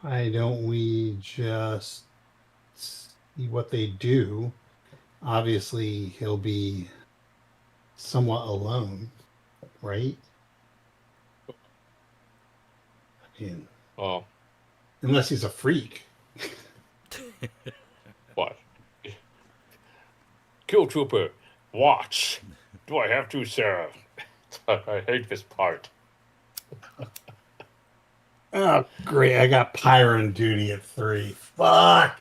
Why don't we just see what they do? Obviously, he'll be somewhat alone, right? I mean, Oh, unless he's a freak. what? Kill Trooper, watch. Do I have to, sir? I hate this part. Oh, great. I got Pyron duty at 3. Fuck.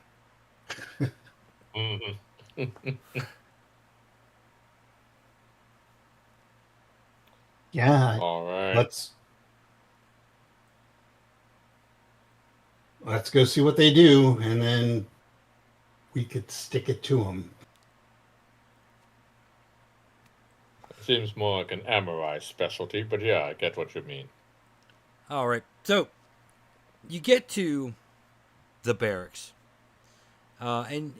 Mm-hmm. Yeah. All right. Let's go see what they do, and then we could stick it to them. Seems more like an Amorite specialty, but yeah, I get what you mean. All right. So you get to the barracks, and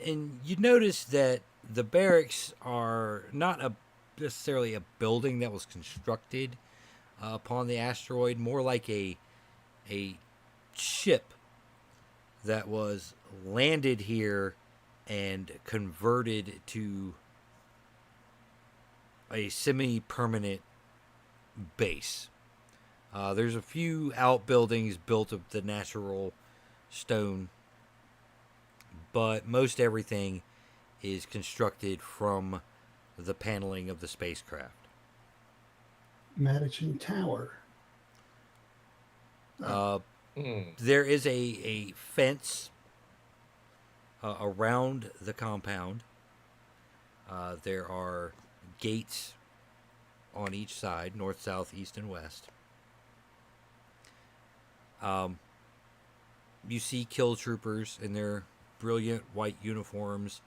you notice that the barracks are not necessarily a building that was constructed upon the asteroid, more like a ship that was landed here and converted to a semi-permanent base. There's a few outbuildings built of the natural stone, but most everything is constructed from the paneling of the spacecraft. Madison Tower. There is a fence around the compound. There are gates on each side, north, south, east, and west. You see kill troopers in their brilliant white uniforms,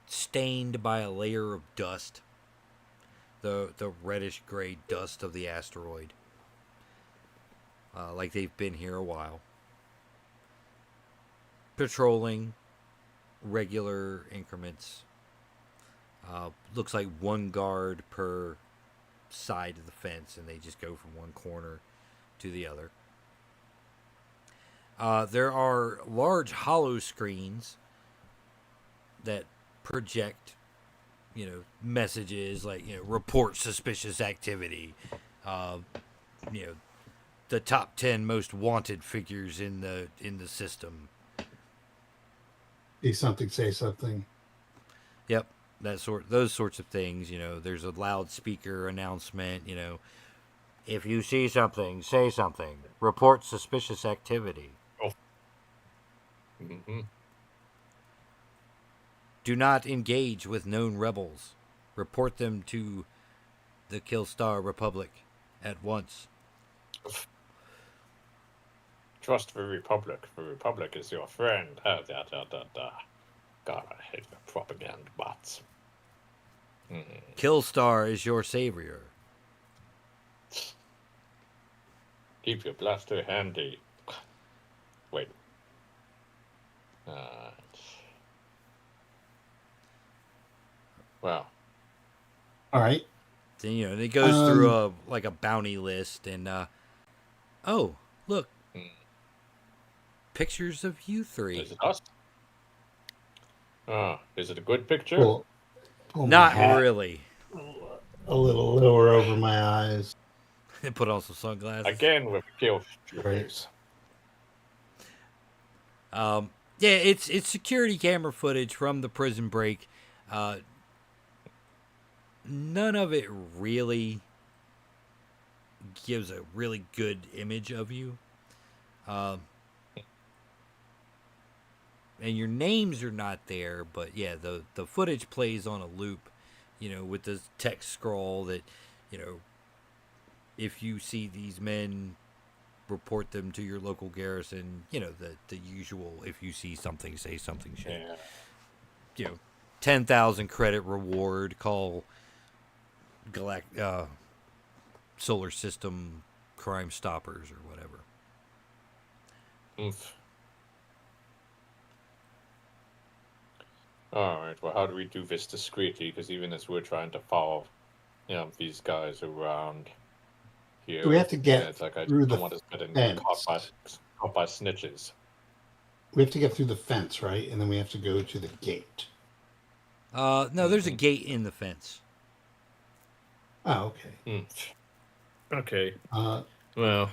stained by a layer of dust, the reddish gray dust of the asteroid, like they've been here a while, patrolling regular increments. Looks like one guard per side of the fence, and they just go from one corner to the other. There are large hollow screens that project, messages like, report suspicious activity, you know, the top 10 most wanted figures in the system. Be something, say something. Yep, those sorts of things. There's a loudspeaker announcement. If you see something, say something. Report suspicious activity. Oh. Mm-hmm. Do not engage with known rebels. Report them to the Killstar Republic at once. Trust the Republic. The Republic is your friend. God, I hate the propaganda bots. Killstar is your savior. Keep your blaster handy. Wait. Well. All right. Then, it goes through a bounty list, and oh, look, pictures of you three. Is it us? Is it a good picture? Pull Not really. A little lower over my eyes. Put on some sunglasses. Again with kill troopers. Yeah, it's security camera footage from the prison break. None of it really gives a really good image of you. And your names are not there, but yeah, the footage plays on a loop, with the text scroll that, if you see these men, report them to your local garrison, the usual, if you see something, say something shit. Yeah. 10,000 credit reward, call Solar System Crime Stoppers or whatever. Oof. Alright, well, how do we do this discreetly? Because even as we're trying to follow, these guys around here, Do we have to get it's like I through don't the want to get fence? caught by snitches. We have to get through the fence, right? And then we have to go to the gate. No, there's a gate in the fence. Oh, okay. Okay. Well,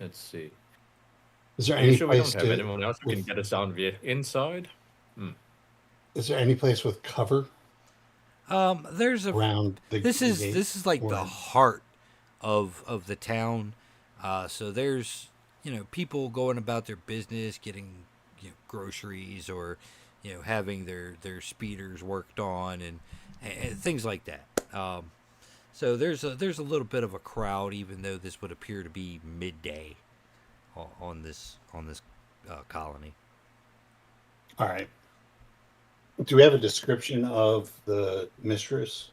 let's see. Is there Are you any sure we place don't have anyone else who can get us on the inside? Is there any place with cover There's around the this is gate? this is like the heart of the town. So there's people going about their business, getting groceries, or having their speeders worked on, and things like that. So there's a little bit of a crowd, even though this would appear to be midday on this colony. All right. Do we have a description of the mistress?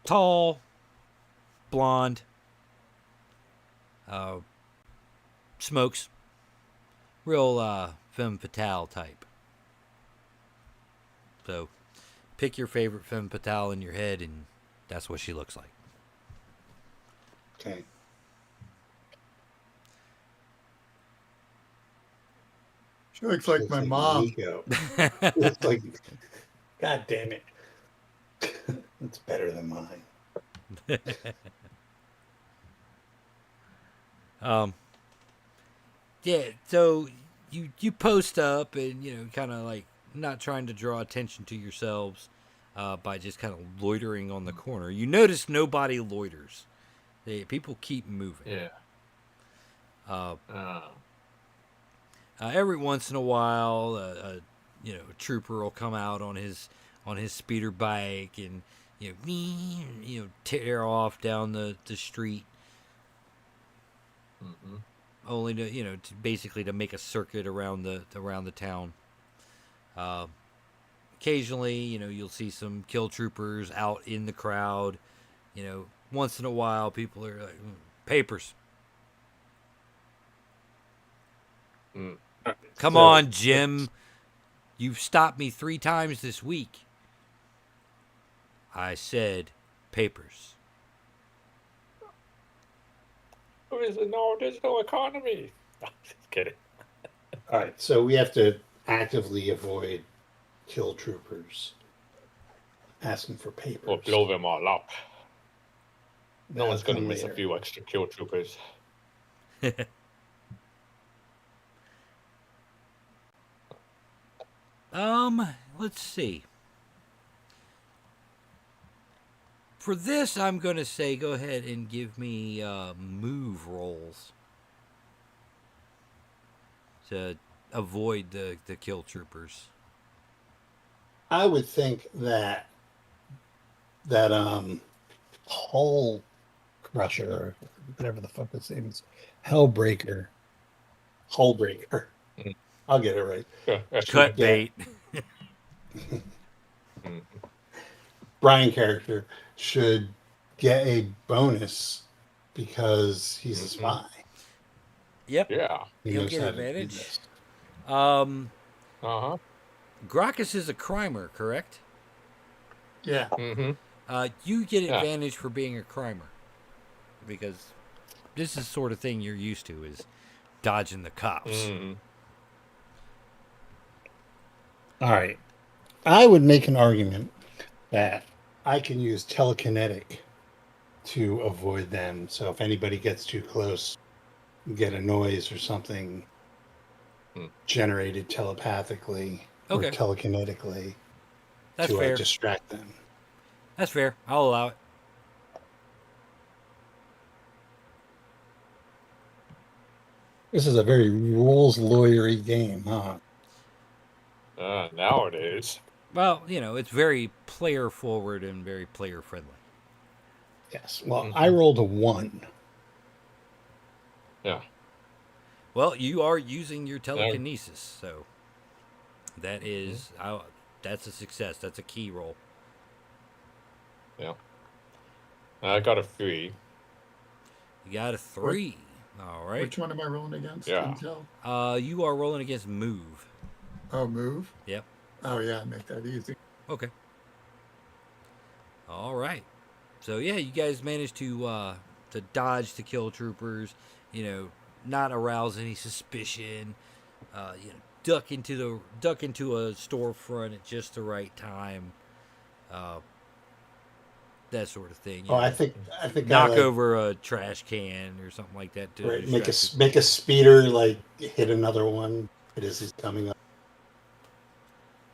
Tall, blonde, smokes, real femme fatale type. So pick your favorite femme fatale in your head, and that's what she looks like. Okay. She looks like my mom. It's like, God damn it. It's better than mine. Yeah, so you post up and kind of like not trying to draw attention to yourselves by just kind of loitering on the corner. You notice nobody loiters. People keep moving. Yeah. Every once in a while, a trooper will come out on his speeder bike and tear off down the street. Mm-hmm. Only to basically to make a circuit around the town. Occasionally, you'll see some kill troopers out in the crowd. Once in a while, people are like, papers. Come on, Jim. You've stopped me 3 times this week. I said papers. There is no digital economy. Just kidding. All right, so we have to actively avoid kill troopers asking for papers. Or blow them all up. No That'll one's going to come miss a later. few extra kill troopers. Let's see. For this, I'm going to say go ahead and give me move rolls to avoid the kill troopers. I would think that Hull Crusher, or whatever the fuck this name is, Hullbreaker. Mm. I'll get it right. Cut Yeah. bait. Brian character should get a bonus because he's a spy. Yep. Yeah. He He'll knows get how to do advantage. this. Uh-huh. Gracchus is a crimer, correct? Yeah. Mm-hmm. You get Yeah. advantage for being a crimer because this is the sort of thing you're used to, is dodging the cops. Mm-hmm. All right. I would make an argument that I can use telekinetic to avoid them. So if anybody gets too close, get a noise or something generated telepathically or Okay. telekinetically That's to fair. distract them. That's fair. I'll allow it. This is a very rules lawyery game, huh? Nowadays. Well, it's very player forward and very player friendly. Yes. Well, I rolled a 1. Yeah. Well, you are using your telekinesis, so that is that's a success. That's a key roll. Yeah. I got a 3. You got a 3. All right. Which one am I rolling against? Yeah. Intel? You are rolling against move. Oh, move? Yep. Oh, yeah, make that easy. Okay. All right. So yeah, you guys managed to dodge the kill troopers. Not arouse any suspicion. Duck into a storefront at just the right time. That sort of thing. I think knock over a trash can or something like that. To right, make a speeder like hit another one as he's coming up.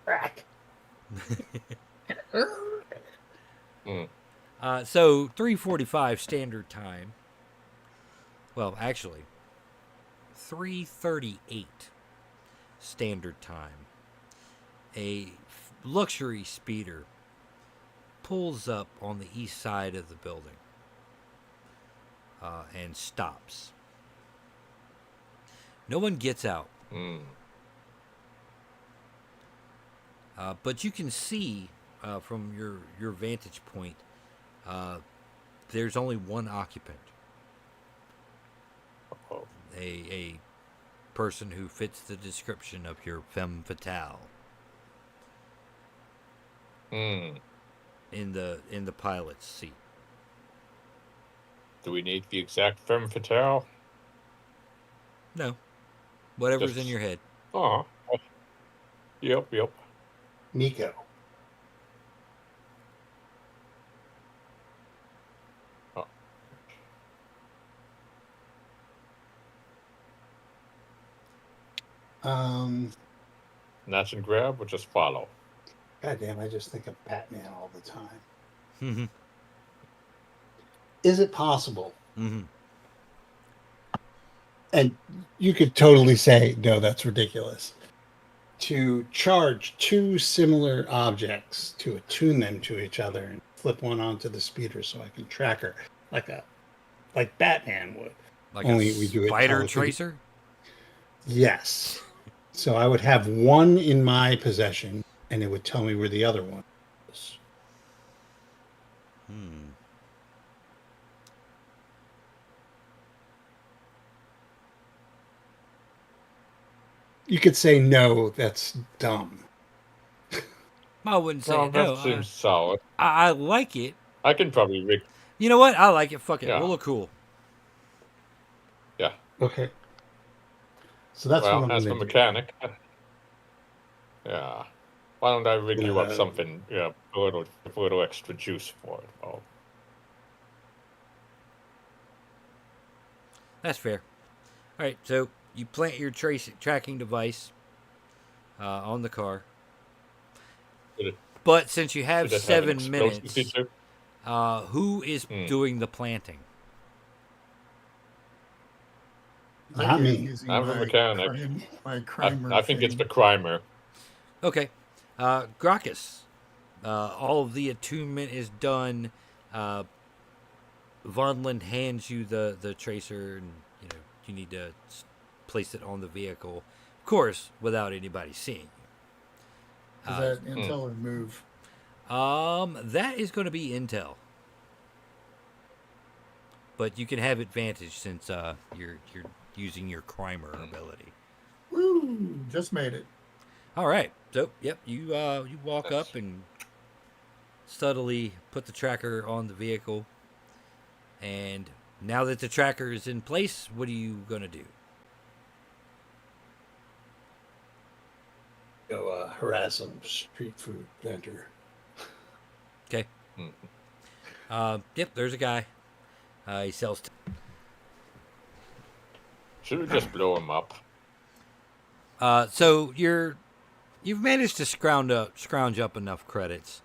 Crack. So 3:45 standard time. Well, actually, 3:38 standard time. A luxury speeder pulls up on the east side of the building and stops. No one gets out. But you can see from your vantage point, there's only one occupant. A person who fits the description of your femme fatale. In the pilot's seat. Do we need the exact femme fatale? No. Whatever's in your head. Oh. Yep. Nico. Snatch and grab or just follow? God damn, I just think of Batman all the time. Mm-hmm. Is it possible? Mm-hmm. And you could totally say, no, that's ridiculous. To charge two similar objects, to attune them to each other and flip one onto the speeder so I can track her like Batman would. Like Only a we do it spider telekinetic. tracer? Yes. So I would have one in my possession and it would tell me where the other one is. You could say, no, that's dumb. I wouldn't say Well, no. that seems solid. I like it. I can probably rig. You know what? I like it. Fuck it. Yeah. We'll look cool. Yeah. Okay. So that's what Well, I'm as going the to do. mechanic, yeah. Why don't I rig you up Gonna- something, a little extra juice for it? Oh, That's fair. All right, so you plant your tracking device on the car, should it, but since you have should it have an 7 minutes, explosive feature? who is Hmm. doing the planting? I'm Not here me. using I'm the mechanic. my I, crimer I think it's the thing. crimer. Okay, Gracchus. All of the attunement is done. Vonland hands you the tracer, and you need to place it on the vehicle, of course, without anybody seeing you. Is that intel or move? That is going to be intel, but you can have advantage since you're using your crimer ability. Woo! Just made it. All right, so yep, you walk That's- up and subtly put the tracker on the vehicle, and now that the tracker is in place, what are you gonna do? Go harass some street food vendor. Okay. Mhm. Yep, there's a guy. He sells. Should we just blow him up? So you've managed to scrounge up enough credits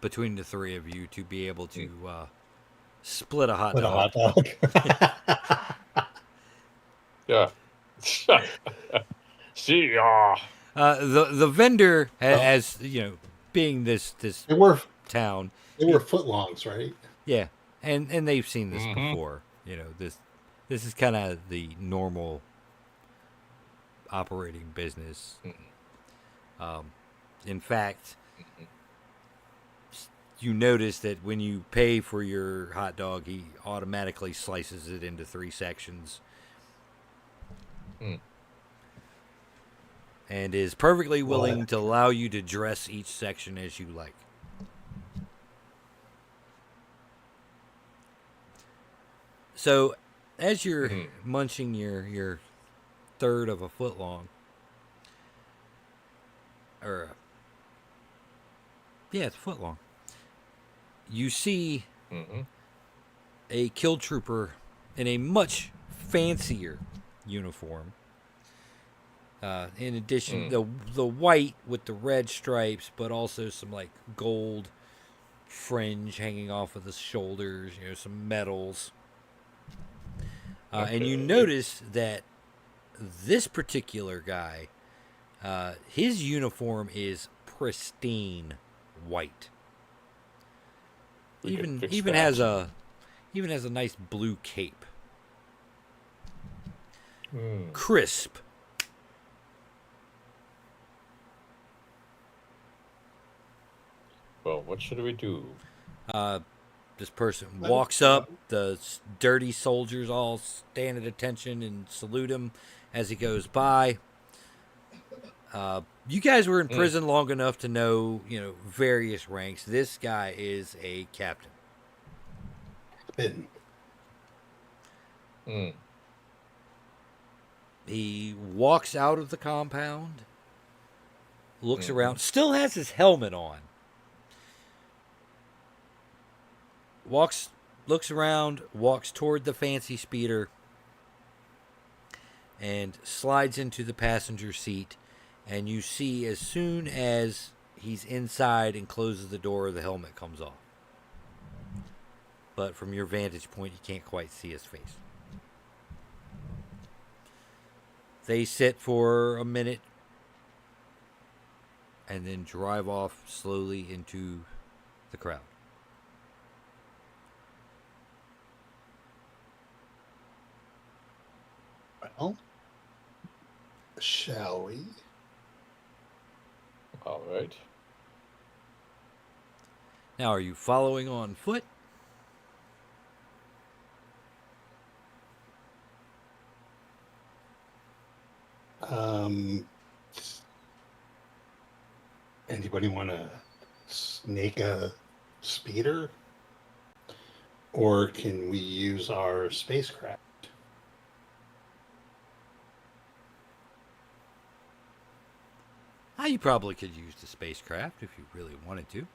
between the three of you to be able to split a hot With a dog. hot dog. Yeah. See, The vendor, as being this they were town, footlongs, right? yeah, and they've seen this Mhm. before. This is kind of the normal operating business. In fact, you notice that when you pay for your hot dog, he automatically slices it into 3 sections. Hmm. And is perfectly willing What? to allow you to dress each section as you like. So, as you're munching your third of a foot long, it's a foot long, you see a kill trooper in a much fancier uniform. In addition, the white with the red stripes, but also some like gold fringe hanging off of the shoulders. Some medals. And you notice that this particular guy, his uniform is pristine white. We can fix Even that. has a nice blue cape. Hmm. Crisp. Well, what should we do? This person walks up. The dirty soldiers all stand at attention and salute him as he goes by. You guys were in prison long enough to know, various ranks. This guy is a captain. Bitten. He walks out of the compound, looks around, still has his helmet on. Looks around, walks toward the fancy speeder, and slides into the passenger seat. And you see, as soon as he's inside and closes the door, the helmet comes off. But from your vantage point, you can't quite see his face. They sit for a minute and then drive off slowly into the crowd. Well, shall we? All right. Now, are you following on foot? Anybody want to snake a speeder? Or can we use our spacecraft? You probably could use the spacecraft if you really wanted to.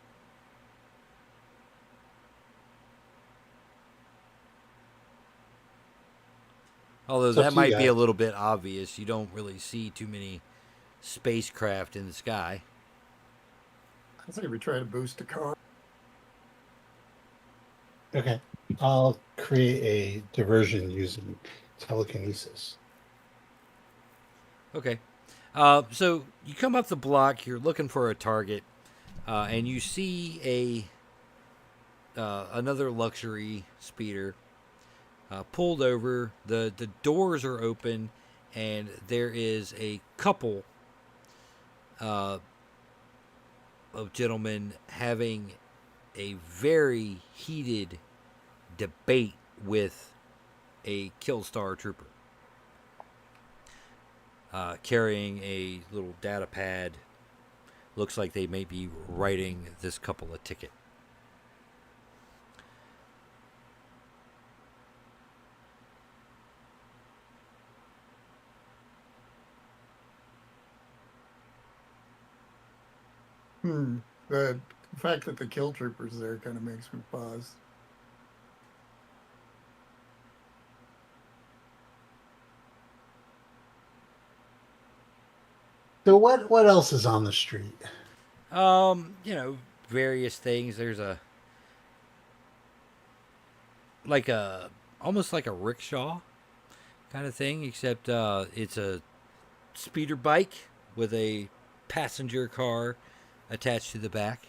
Although It's up that to you might be a guys. little bit obvious. You don't really see too many spacecraft in the sky. I say we try to boost a car. Okay. I'll create a diversion using telekinesis. Okay. So you come up the block, you're looking for a target, and you see another luxury speeder pulled over. The doors are open, and there is a couple of gentlemen having a very heated debate with a Killstar trooper. Carrying a little data pad. Looks like they may be writing this couple a ticket. The fact that the kill trooper's there kind of makes me pause. So what else is on the street? Various things. There's a almost like a rickshaw kind of thing, except it's a speeder bike with a passenger car attached to the back.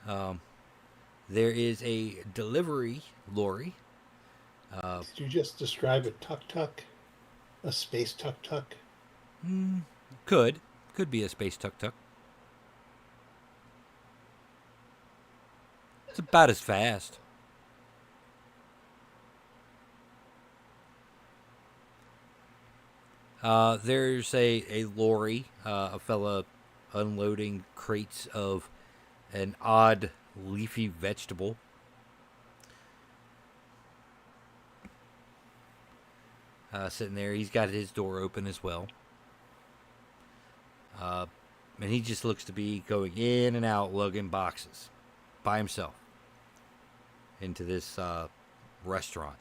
There is a delivery lorry. Did you just describe a tuk-tuk? A space tuk-tuk? Could be a space tuk-tuk. It's about as fast. There's a lorry, a fella unloading crates of an odd leafy vegetable. Sitting there, he's got his door open as well. And he just looks to be going in and out lugging boxes by himself into this restaurant.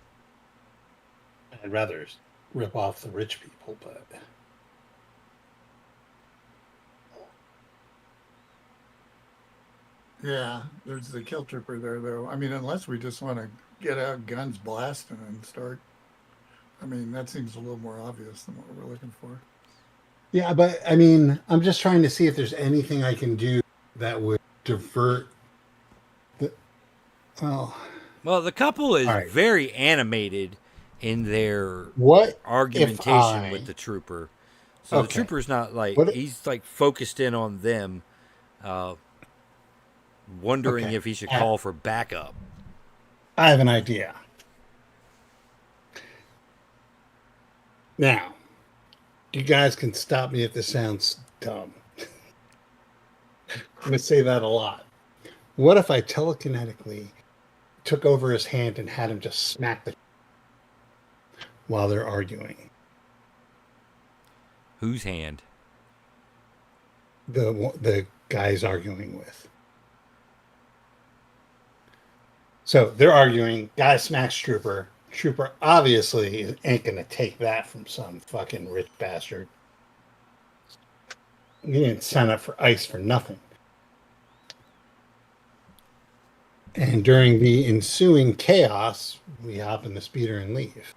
I'd rather rip off the rich people, but Yeah, there's the kill trooper there, though. I mean, unless we just want to get out guns blasting and start. I mean, that seems a little more obvious than what we're looking for. yeah, but I mean, I'm just trying to see if there's anything I can do that would divert the. Oh, Well, the couple is all right. very animated in their What if argumentation I? with the trooper. So the Okay. trooper's not like, What? he's like focused in on them, wondering Okay. if he should call for backup. I have an idea. Now, you guys can stop me if this sounds dumb. I'm going to say that a lot. What if I telekinetically took over his hand and had him just smack the while they're arguing? Whose hand? The guy's arguing with. So they're arguing. Guy smacks Trooper. Trooper obviously ain't gonna take that from some fucking rich bastard. He didn't sign up for ICE for nothing. And during the ensuing chaos, we hop in the speeder and leave.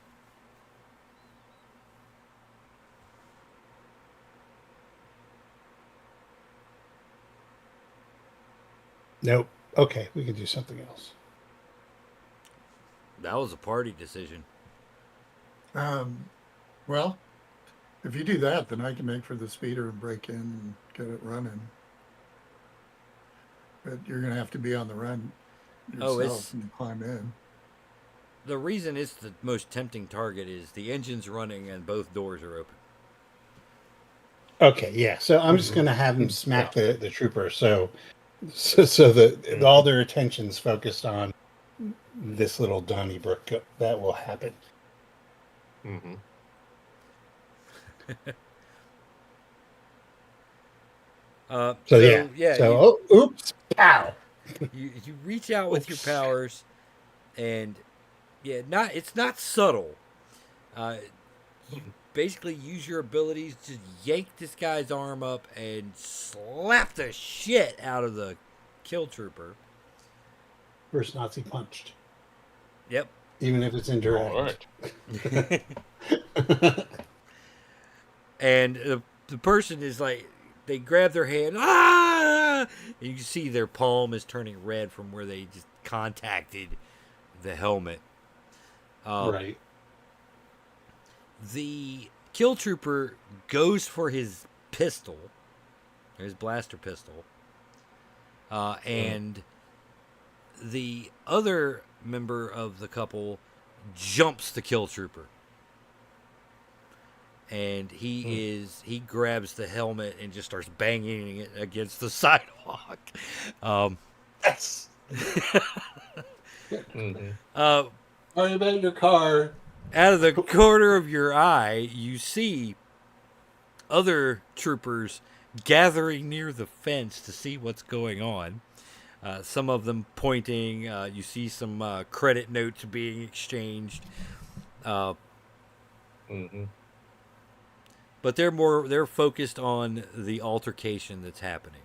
Nope. Okay, we can do something else. That was a party decision. Well, if you do that, then I can make for the speeder and break in and get it running. But you're going to have to be on the run yourself and climb in. The reason it's the most tempting target is the engine's running and both doors are open. Okay, yeah. So I'm just gonna have him smack the trooper. So that all their attention's focused on this little Donnybrook. That will happen. Mm-hmm. So yeah. yeah, So oops, pow. you reach out with your Oops. powers, and yeah, it's not subtle. Uh, you basically use your abilities to yank this guy's arm up and slap the shit out of the kill trooper. First Nazi punched, Yep. even if it's All indirect. right. And the person is like, they grab their hand, ah! And you see their palm is turning red from where they just contacted the helmet. Right. The kill trooper goes for his pistol, his blaster pistol, and the other member of the couple jumps the kill trooper. And he grabs the helmet and just starts banging it against the sidewalk. Yes. Mm-hmm. Sorry about your car. Out of the corner of your eye, you see other troopers gathering near the fence to see what's going on. Some of them pointing. You see some credit notes being exchanged. Mm-hmm. But they're focused on the altercation that's happening.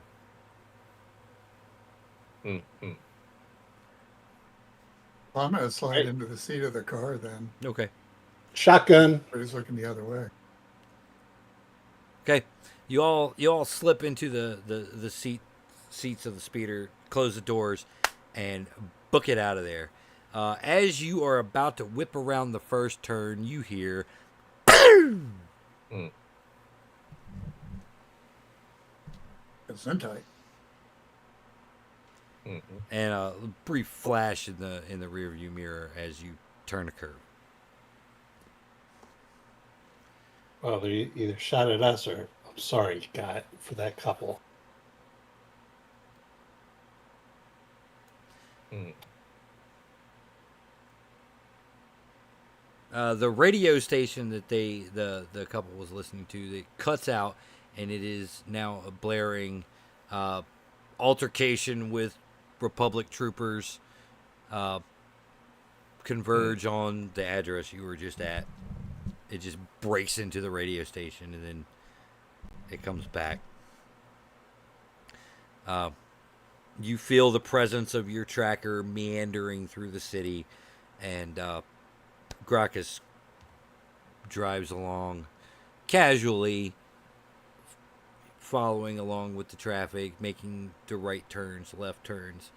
Mm-hmm. Well, I'm going to slide into the seat of the car then. Okay. Shotgun. But he's looking the other way. Okay. You all slip into the seats of the speeder, close the doors, and book it out of there. As you are about to whip around the first turn, you hear It's Sentai. Mm-hmm. and a brief flash in the rear view mirror as you turn a curve. Well, they either shot at us or I'm sorry, God, for that couple. Mm. The radio station that the couple was listening to, it cuts out, and it is now blaring altercation with Republic troopers. Converge on the address you were just at. It just breaks into the radio station, and then it comes back. You feel the presence of your tracker meandering through the city, and Gracchus drives along casually, following along with the traffic, making the right turns, left turns,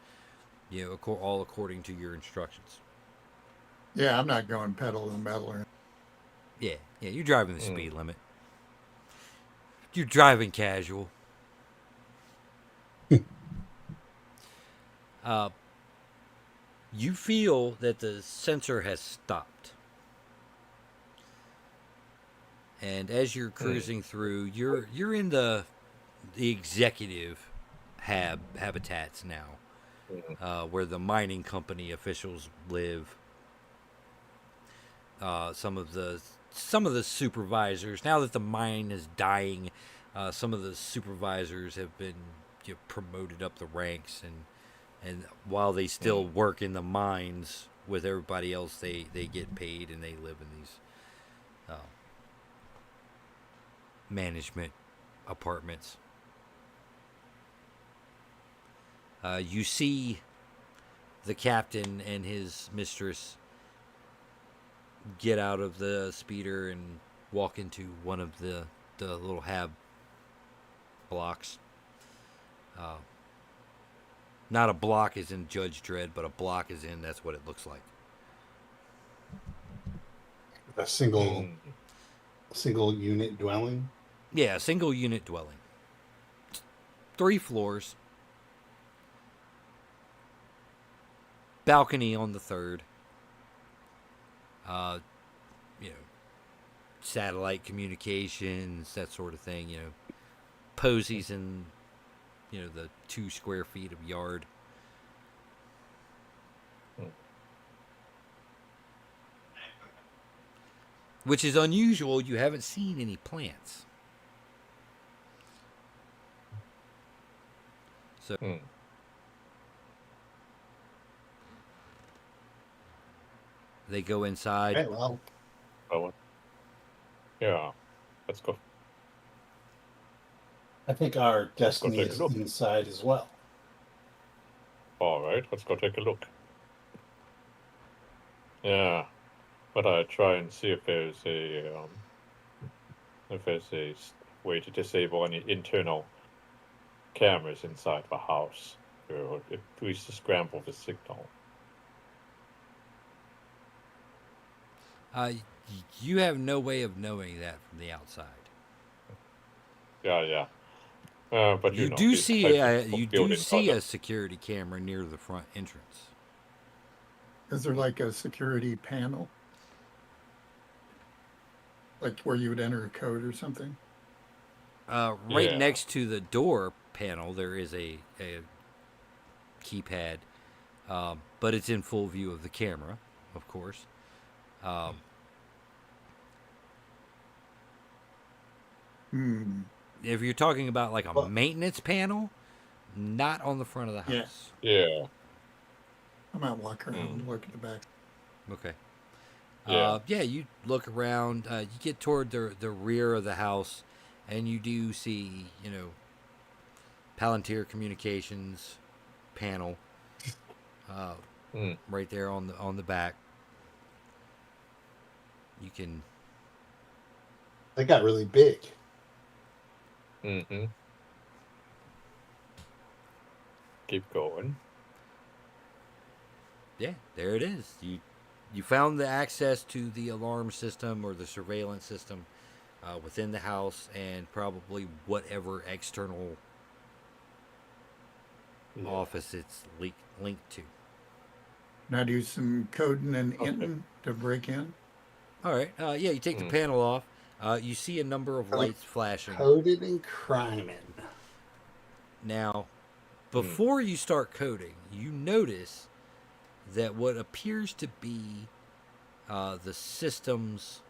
all according to your instructions. Yeah, I'm not going pedal to the metal. Yeah, you're driving the speed limit. You're driving casual. You feel that the sensor has stopped. And as you're cruising through, you're in the executive habitats now, where the mining company officials live. Some of the supervisors, now that the mine is dying, some of the supervisors have been promoted up the ranks, and while they still work in the mines with everybody else, they get paid and they live in these management apartments. You see the captain and his mistress get out of the speeder and walk into one of the little hab blocks. Not a block is in Judge Dredd, but a block is in, that's what it looks like. A single unit dwelling. Yeah, a single unit dwelling. 3 floors. Balcony on the 3rd. Satellite communications, that sort of thing. Posies in, the 2 square feet of yard. Which is unusual. You haven't seen any plants. So they go inside. Okay, well, Well, yeah. Let's go. I think our Let's go destiny take a is look. inside as well. All right. Let's go take a look. Yeah. But I try and see if there's a way to disable any internal cameras inside the house, or at least to scramble the signal. You have no way of knowing that from the outside. Yeah. But You you know do these see types you of do buildings are see a security camera near the front entrance. Is there like a security panel? Like where you would enter a code or something? Right Yeah. next to the door panel, there is a keypad, but it's in full view of the camera, of course. If you're talking about like a Well, maintenance panel, not on the front of the Yeah. house. Yeah. I might walk around and look at the back. Okay. Yeah. Yeah, you look around. You get toward the rear of the house, and you do see, Palantir Communications panel right there on the back. You can. they got really big. Mm-hmm. Keep going. Yeah, there it is. You found the access to the alarm system or the surveillance system within the house, and probably whatever external office it's linked to. Now do some coding and inting to break in. All right. Yeah, you take the panel off. You see a number of lights flashing. Coded and criming. Now, before you start coding, you notice that what appears to be the systems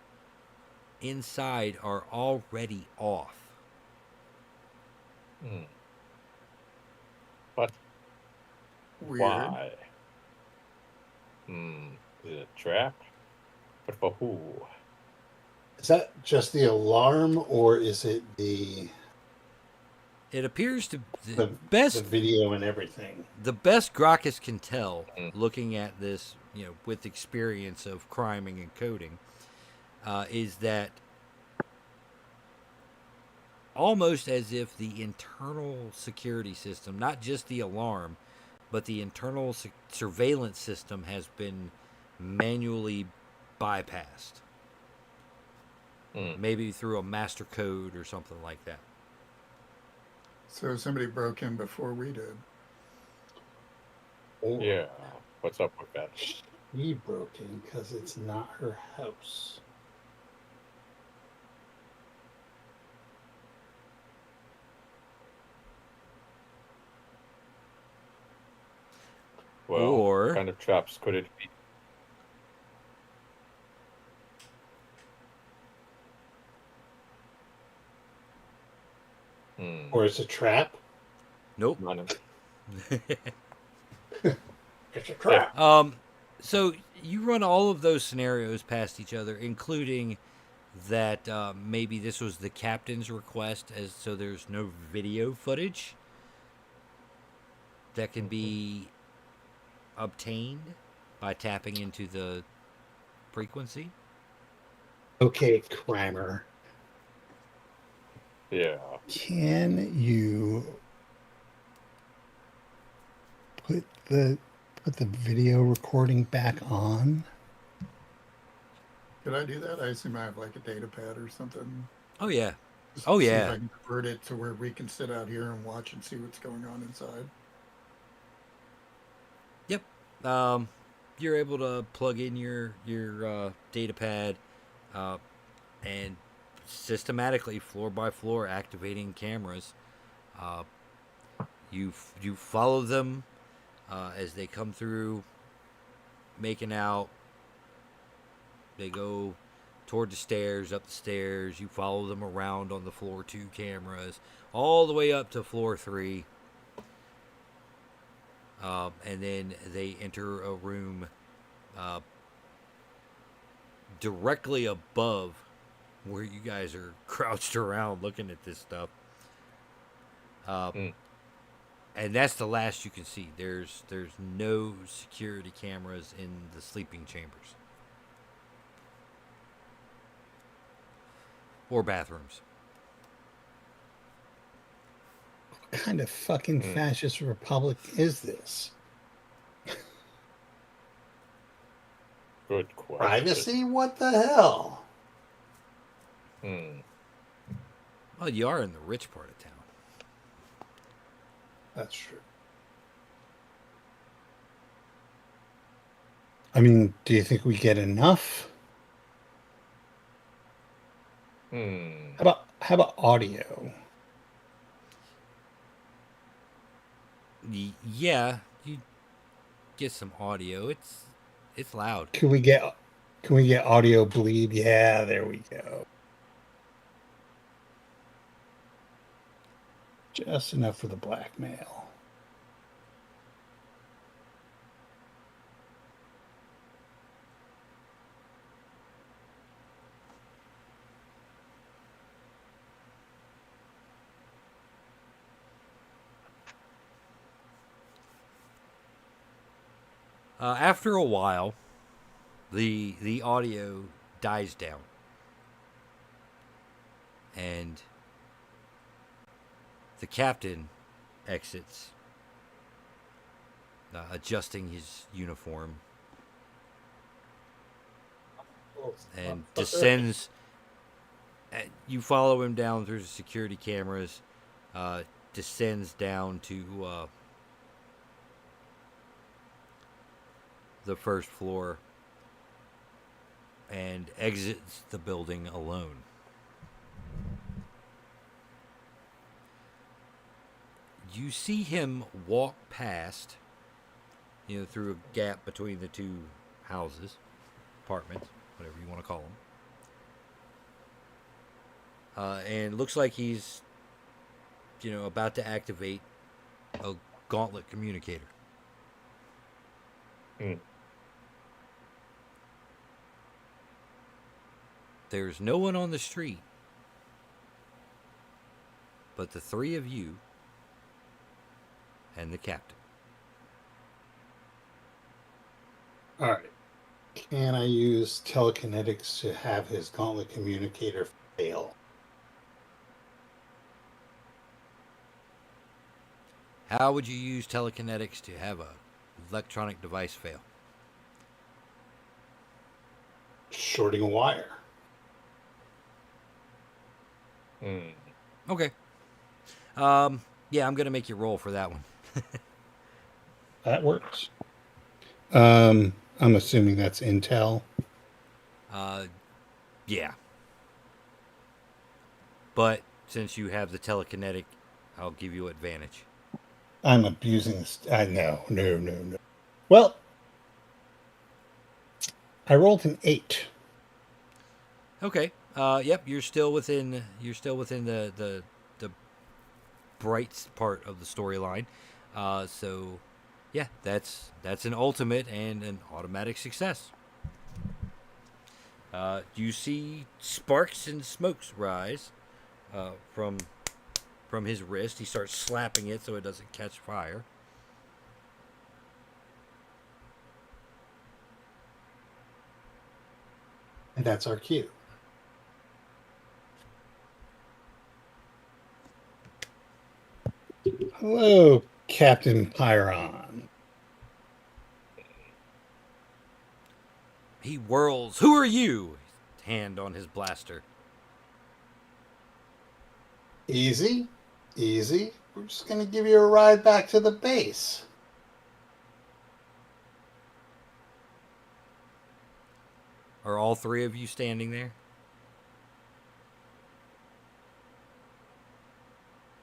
inside are already off. But Weird. why? Is it a trap? But for who? Is that just the alarm, or is it the It appears to the video and everything? the best Gracchus can tell, looking at this, with experience of criming and coding, is that almost as if the internal security system, not just the alarm, but the internal surveillance system has been manually bypassed. Maybe through a master code or something like that. So somebody broke in before we did. Or Yeah. What's up with that? she broke in because it's not her house. Well, Or- what kind of traps could it be? Or it's a trap? Nope. It's a trap. So you run all of those scenarios past each other, including that maybe this was the captain's request, so there's no video footage that can be obtained by tapping into the frequency. Okay, Crimer. Yeah. Can you put the video recording back on? Could I do that? I assume I have like a data pad or something. Oh yeah. Just Oh see yeah. if I can convert it to where we can sit out here and watch and see what's going on inside. Yep. You're able to plug in your data pad, and systematically, floor by floor, activating cameras. You follow them as they come through, making out. They go toward the stairs, up the stairs. You follow them around on the floor 2 cameras, all the way up to floor 3. And then they enter a room uh, directly above where you guys are crouched around looking at this stuff. Mm. And that's the last you can see. There's no security cameras in the sleeping chambers or bathrooms. What kind of fucking Mm. fascist republic is this? Good question. Privacy? What the hell? Mm. Well, you are in the rich part of town. That's true. I mean, do you think we get enough? Hmm. How about audio? Yeah, you get some audio. It's loud. Can we get audio bleed? Yeah, there we go. Just enough for the blackmail. After a while, the audio dies down, and the captain exits, adjusting his uniform, and descends. You follow him down through the security cameras, descends down to the first floor, and exits the building alone. You see him walk past, through a gap between the two houses, apartments, whatever you want to call them. And it looks like he's, about to activate a gauntlet communicator. Mm. There's no one on the street, but the three of you and the captain. All right. Can I use telekinetics to have his gauntlet communicator fail? How would you use telekinetics to have a electronic device fail? Shorting a wire. Mm. Okay. Yeah, I'm gonna make you roll for that one. That works. I'm assuming that's Intel. Yeah. But since you have the telekinetic, I'll give you advantage. I'm abusing this. No. Well, I rolled an 8. Okay. Yep. You're still within the bright part of the storyline. So, yeah, that's an ultimate and an automatic success. You see sparks and smokes rise from his wrist. He starts slapping it so it doesn't catch fire. And that's our cue. Hello, Captain Pyron. He whirls. Who are you? Hand on his blaster. Easy. We're just going to give you a ride back to the base. Are all three of you standing there?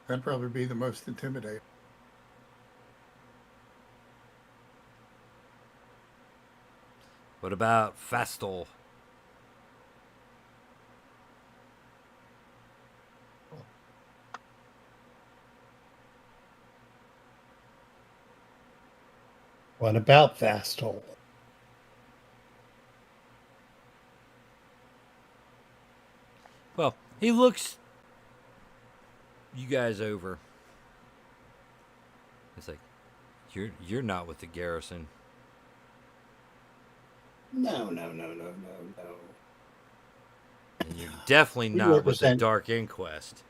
That'd probably be the most intimidating. What about Fastal? What about Vastol? Well, he looks you guys over. It's like, you're not with the garrison. No. And you're definitely We not with the represent. Dark Inquest.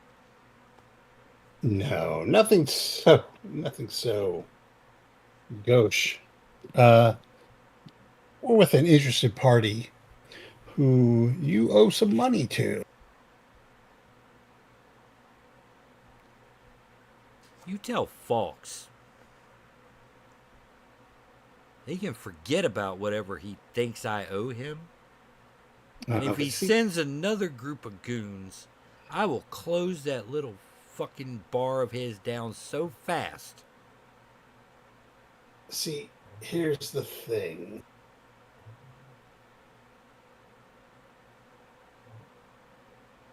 No, nothing so gauche. We're with an interested party who you owe some money to. You tell Fawkes. He can forget about whatever he thinks I owe him. And if he sends another group of goons, I will close that little fucking bar of his down so fast. See, here's the thing.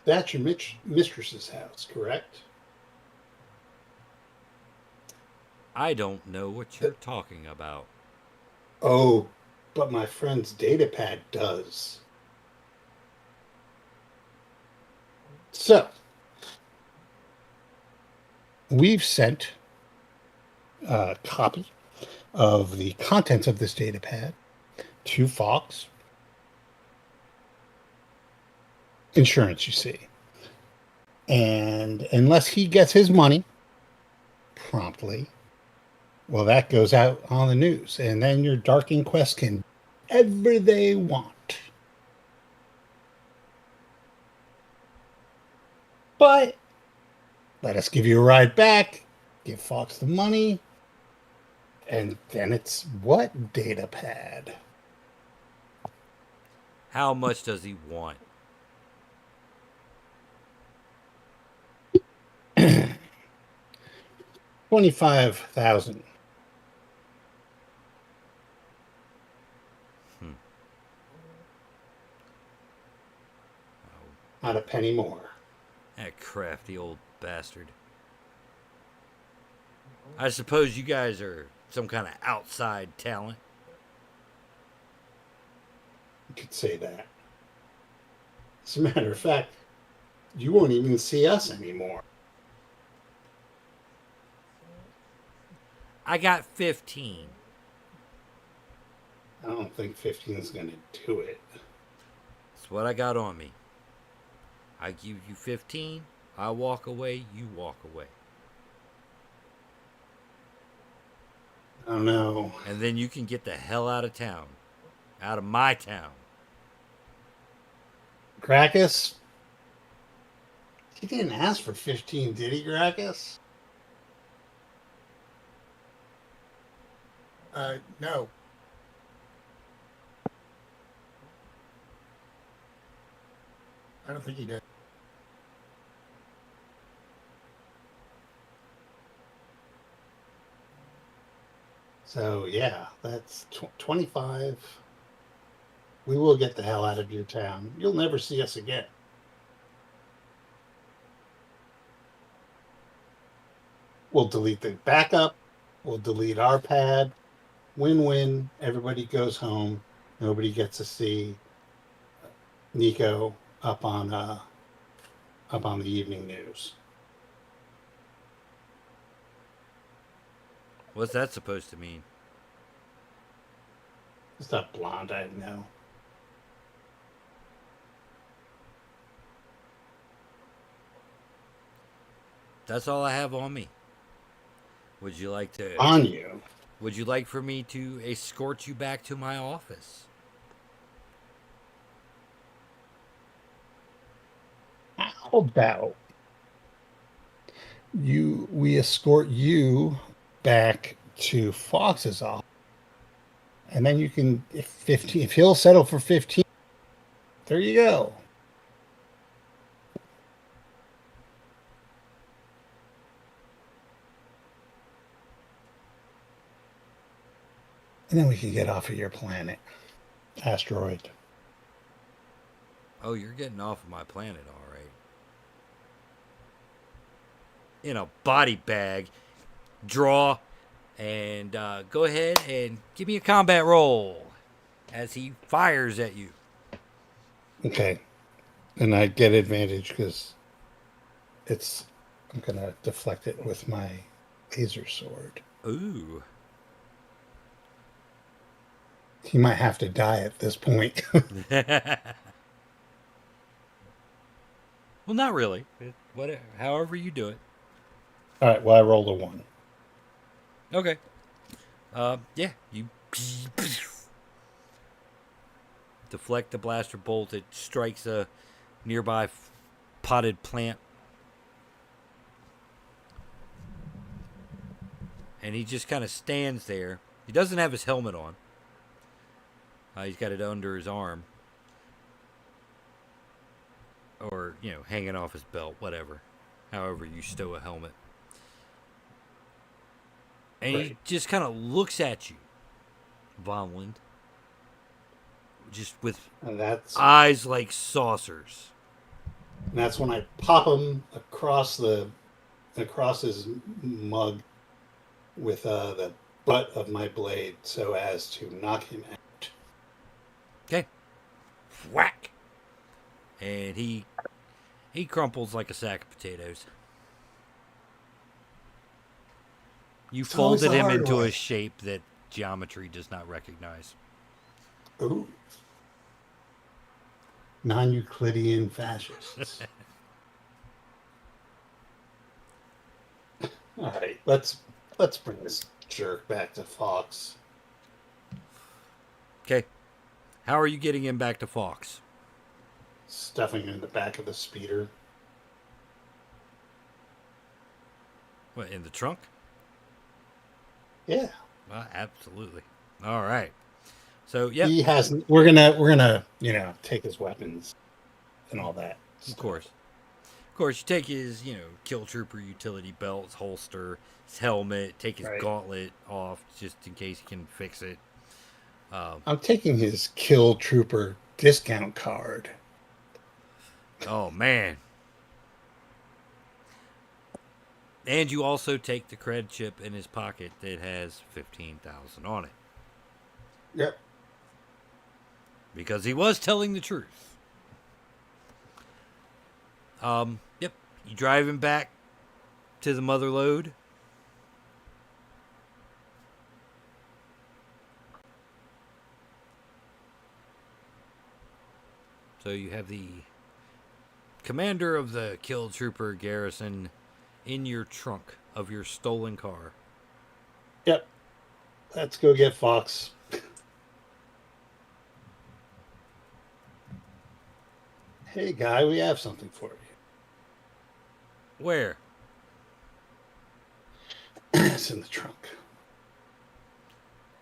That's your mistress's house, correct? I don't know what you're talking about. Oh, but my friend's datapad does. So, we've sent a copy of the contents of this datapad to Fox. Insurance, you see. And unless he gets his money promptly, well, that goes out on the news. And then your Dark Inquest can do whatever they want. But let us give you a ride back, give Fox the money, and then it's what datapad? How much does he want? $25,000. Not a penny more. That crafty old bastard. I suppose you guys are some kind of outside talent. You could say that. As a matter of fact, you won't even see us anymore. I got 15. I don't think 15 is going to do it. That's what I got on me. I give you 15, I walk away, you walk away. I don't know. And then you can get the hell out of town. Out of my town. Gracchus? He didn't ask for 15, did he, Gracchus? No. I don't think he did. So, yeah, that's 25. We will get the hell out of your town. You'll never see us again. We'll delete the backup. We'll delete our pad. Win-win. Everybody goes home. Nobody gets to see Nico up on the evening news. What's that supposed to mean? It's not blonde, I know. That's all I have on me. Would you like to... On you? Would you like for me to escort you back to my office? How about we escort you back to Fox's office, and then you can, if he'll settle for 15, there you go. And then we can get off of your planet, asteroid. Oh, you're getting off of my planet, all right. In a body bag. Draw And go ahead and give me a combat roll as he fires at you. Okay. And I get advantage because I'm going to deflect it with my laser sword. Ooh. He might have to die at this point. Well, not really. Whatever, however you do it. All right. Well, I rolled a 1. Okay. Yeah, you deflect the blaster bolt. It strikes a nearby potted plant. And he just kind of stands there. He doesn't have his helmet on. He's got it under his arm. Or, hanging off his belt, whatever. However you stow a helmet. And he Right. just kind of looks at you, Vonland. Just with And that's eyes like saucers. when I pop him across his mug with the butt of my blade so as to knock him out. Okay. Whack. And he crumples like a sack of potatoes. You It's always folded the him hard into way. a shape that geometry does not recognize. Ooh. Non-Euclidean fascists. All right, let's bring this jerk back to Fox. Okay. How are you getting him back to Fox? Stuffing him in the back of the speeder. What, in the trunk? Yeah. Well, absolutely. All right. So, yep, He has. We're gonna take his weapons and all that. of course. Of course, you take his, kill trooper utility belt, his holster, his helmet, take his Right. gauntlet off just in case he can fix it. I'm taking his kill trooper discount card. Oh, man. And you also take the cred chip in his pocket that has 15,000 on it. Yep. Because he was telling the truth. Yep. You drive him back to the mother lode. So you have the commander of the kill trooper garrison in your trunk of your stolen car. Yep. Let's go get Fox. Hey, guy, we have something for you. Where? It's in the trunk.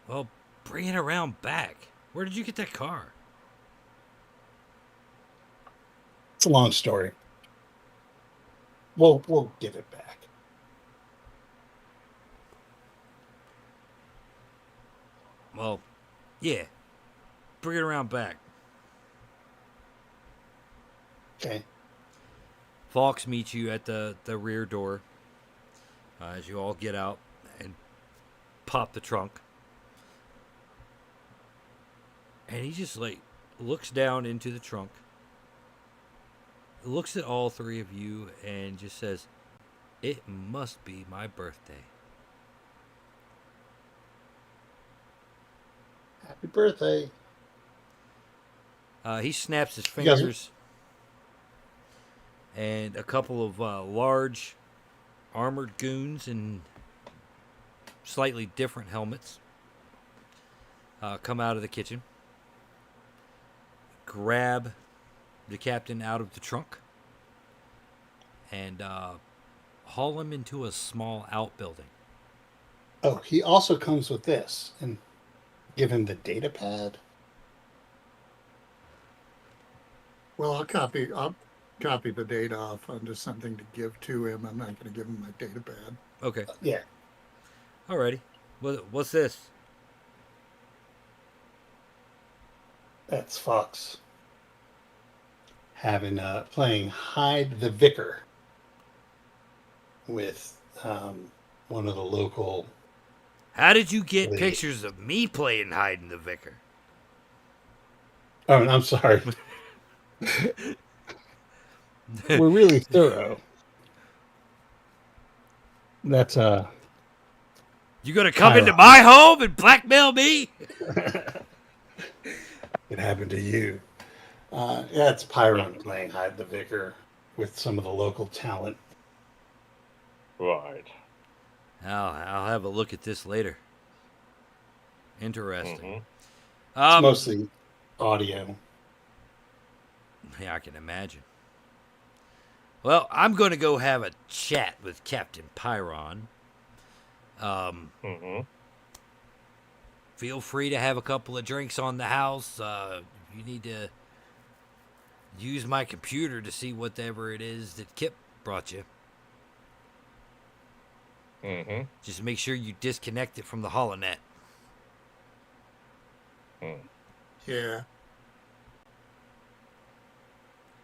Well, bring it around back. Where did you get that car? It's a long story. We'll give it back. Well, yeah. Bring it around back. Okay. Fox meets you at the rear door as you all get out and pop the trunk. And he just looks down into the trunk, looks at all three of you, and just says, "It must be my birthday." Happy birthday. He snaps his You guys- fingers, and a couple of large armored goons in slightly different helmets come out of the kitchen, grab the captain out of the trunk, and haul him into a small outbuilding. Oh, he also comes with this, and give him the data pad. Well, I'll copy the data off onto something to give to him. I'm not going to give him my data pad. Okay, Yeah. alrighty. What's this? That's Fox. Playing Hide the Vicar with one of the local How did you get Please. pictures of me playing hide and the vicar? Oh, I'm sorry. We're really thorough. That's You gonna come Pyron. into my home and blackmail me? It happened to you. Yeah, it's Pyron playing Hide the Vicar with some of the local talent. Right. I'll have a look at this later. Interesting. It's mostly audio. Yeah, I can imagine. Well, I'm going to go have a chat with Captain Pyron. Feel free to have a couple of drinks on the house. You need to use my computer to see whatever it is that Kip brought you. Just make sure you disconnect it from the HoloNet. Yeah.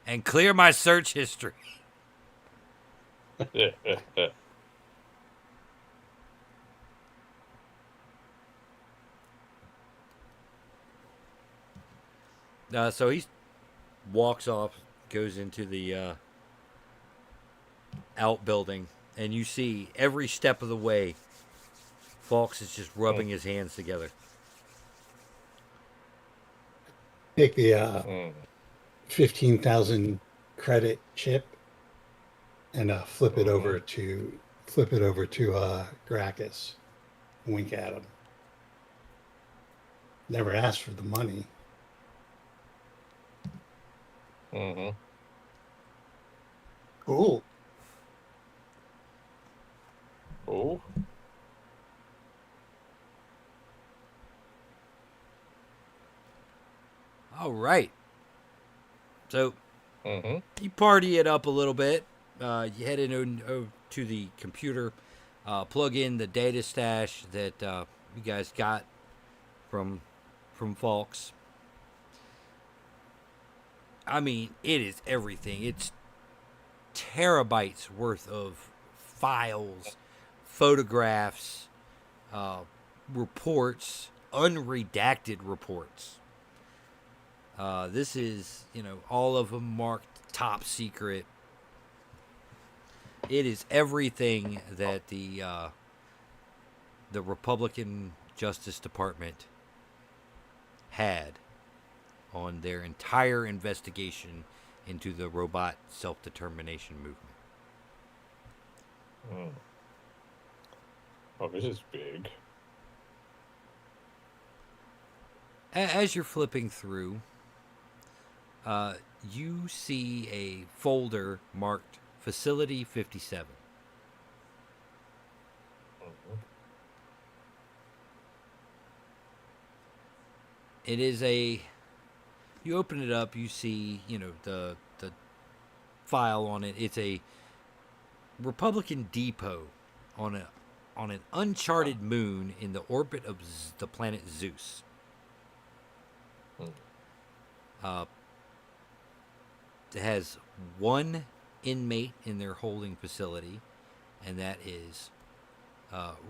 And clear my search history. So he walks off, goes into the outbuilding, and you see every step of the way, Fawkes is just rubbing his hands together. Take the 15,000 credit chip and flip it over to Gracchus. Wink at him. Never asked for the money. Cool. Oh. All right. So you party it up a little bit. You head in to the computer, plug in the data stash that you guys got from Fawkes. I mean, it is everything. It's terabytes worth of files, photographs, reports, unredacted reports. This is, all of them marked top secret. It is everything that the Republican Justice Department had on their entire investigation into the robot self-determination movement. Oh, this is big. As you're flipping through, you see a folder marked Facility 57. It is you open it up, you see, the file on it. It's a Republican depot on an uncharted moon in the orbit of the planet Zeus. It has one inmate in their holding facility, and that is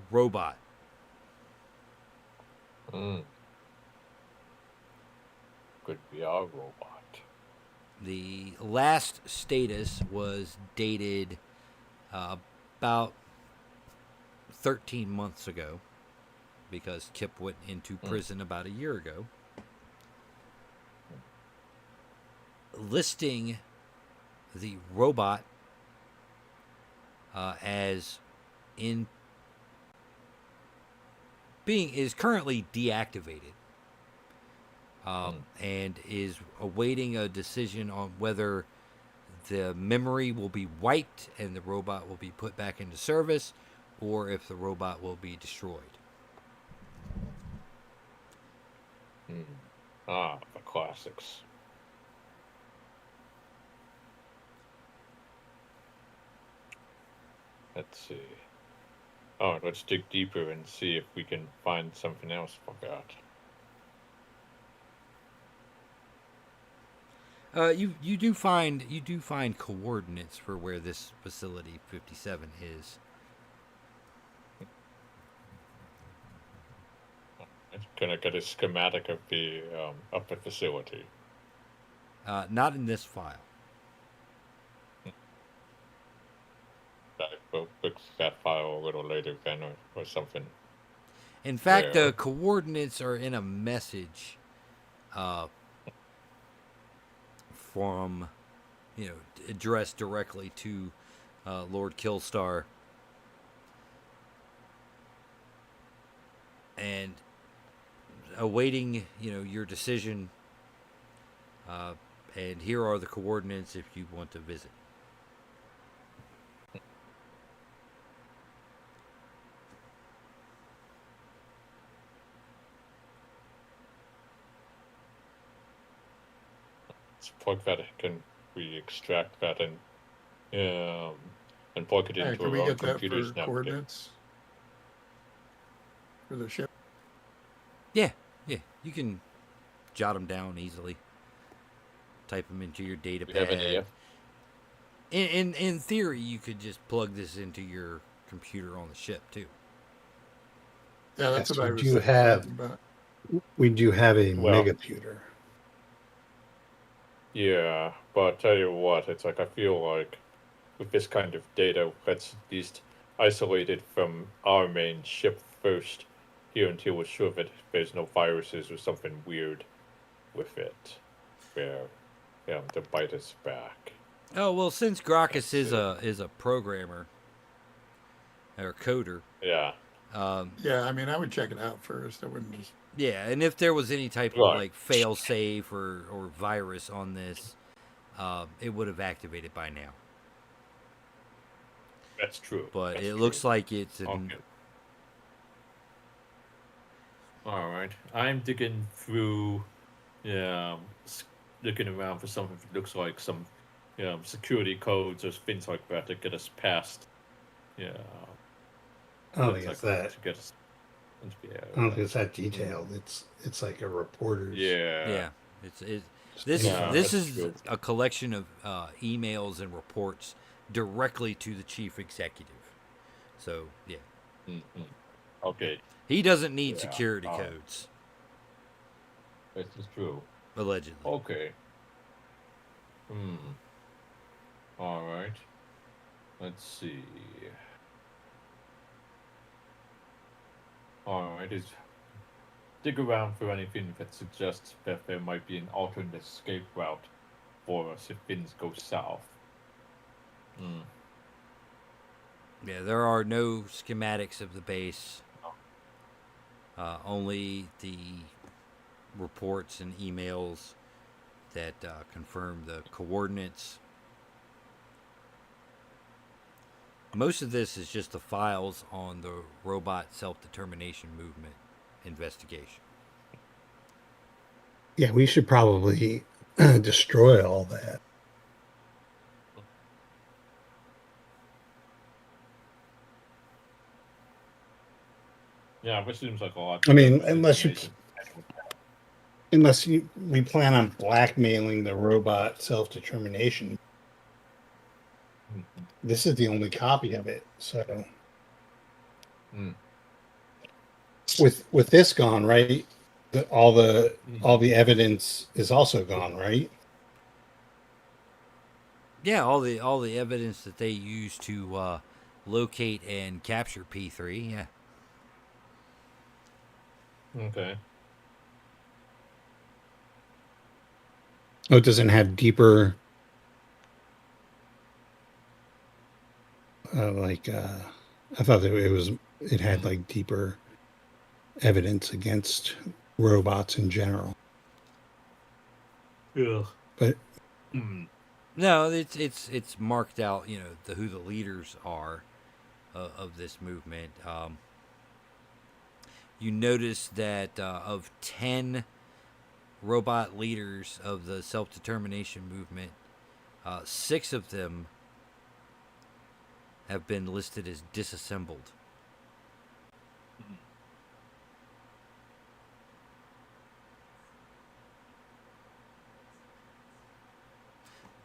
Robot. Could be our robot. The last status was dated about 13 months ago, because Kip went into prison about a year ago, listing the robot as is currently deactivated, and is awaiting a decision on whether the memory will be wiped and the robot will be put back into service, or if the robot will be destroyed. The classics. Let's see. Oh, let's dig deeper and see if we can find something else for that. You do find coordinates for where this facility 57 is. gonna get a schematic of the facility. Not in this file. We'll fix that file a little later then, or something. In fact, the Rare. coordinates are in a message from, addressed directly to Lord Killstar. And awaiting, your decision. And here are the coordinates if you want to visit. Let's plug that. Can we extract that and plug it into Can our we own get that computers for now? coordinates for the ship? Yeah, you can jot them down easily. Type them into your data Do we have any pad. In theory, you could just plug this into your computer on the ship too. Yeah, that's Yes, what I we was do thinking have. about. We do have a Well- megaputer. Yeah, but tell you what, it's like I feel like with this kind of data, let's at least isolate it from our main ship first, here until we're sure that there's no viruses or something weird with it, where to bite us back. Oh well, since Gracchus That's is a programmer or coder, Yeah, Yeah, I mean, I would check it out first. I wouldn't just. yeah, and if there was any type of Right. like fail safe or virus on this, it would have activated by now. that's true. But That's it true. looks like it's an, Okay. All right, I'm digging through, looking around for something that looks like some, security codes or things like that to get us past. Yeah. I don't things think it's like that. to get us into the area. I don't think it's that detailed. It's like a reporter's. yeah, it's this Yeah, this that's is true. a collection of emails and reports directly to the chief executive. So yeah, Mm-hmm. Okay, he doesn't need Yeah, security oh. codes this is true. allegedly. Okay. All right. Let's see. All right. Dig around for anything that suggests that there might be an alternate escape route for us if things go south. Yeah, there are no schematics of the base. Only the reports and emails that confirm the coordinates. Most of this is just the files on the robot self-determination movement investigation. Yeah, we should probably destroy all that. Yeah, which seems like a lot. I mean, of information. unless we plan on blackmailing the robot self-determination. Mhm. This is the only copy of it, so Mm. with this gone, right? All the evidence is also gone, right? Yeah, all the evidence that they use to locate and capture P3. Yeah. Okay. Oh, it doesn't have deeper, I thought that it had like deeper evidence against robots in general. Yeah. But No, it's marked out. Who the leaders are of this movement. You notice that of 10 robot leaders of the self-determination movement, 6 of them have been listed as disassembled.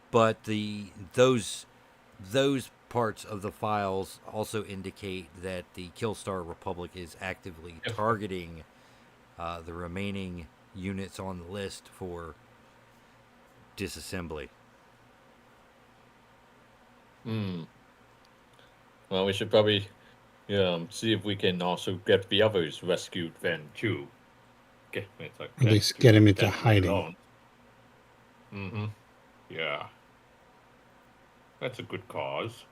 But those parts of the files also indicate that the Killstar Republic is actively targeting the remaining units on the list for disassembly. Well, we should probably see if we can also get the others rescued then too. At least get him into hiding. Mm-hmm. Yeah. That's a good cause.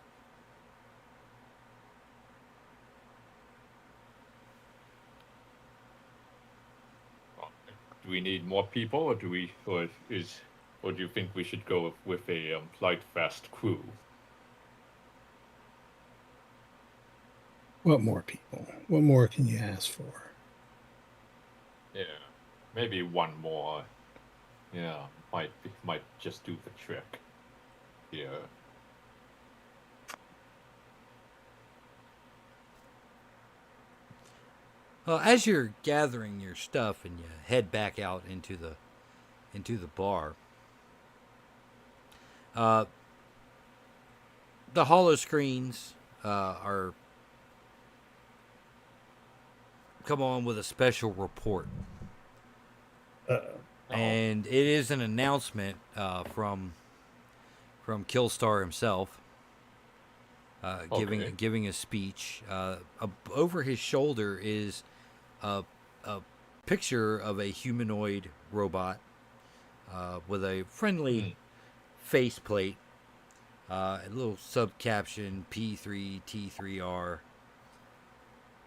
Do we need more people, or do you think we should go with a light fast crew? What more people? What more can you ask for? Yeah, maybe one more. Yeah, might just do the trick. Yeah. Well, as you're gathering your stuff and you head back out into the bar, the hollow screens are come on with a special report. And it is an announcement from Killstar himself, giving a speech. Over his shoulder is a picture of a humanoid robot with a friendly faceplate, a little sub caption P3T3R,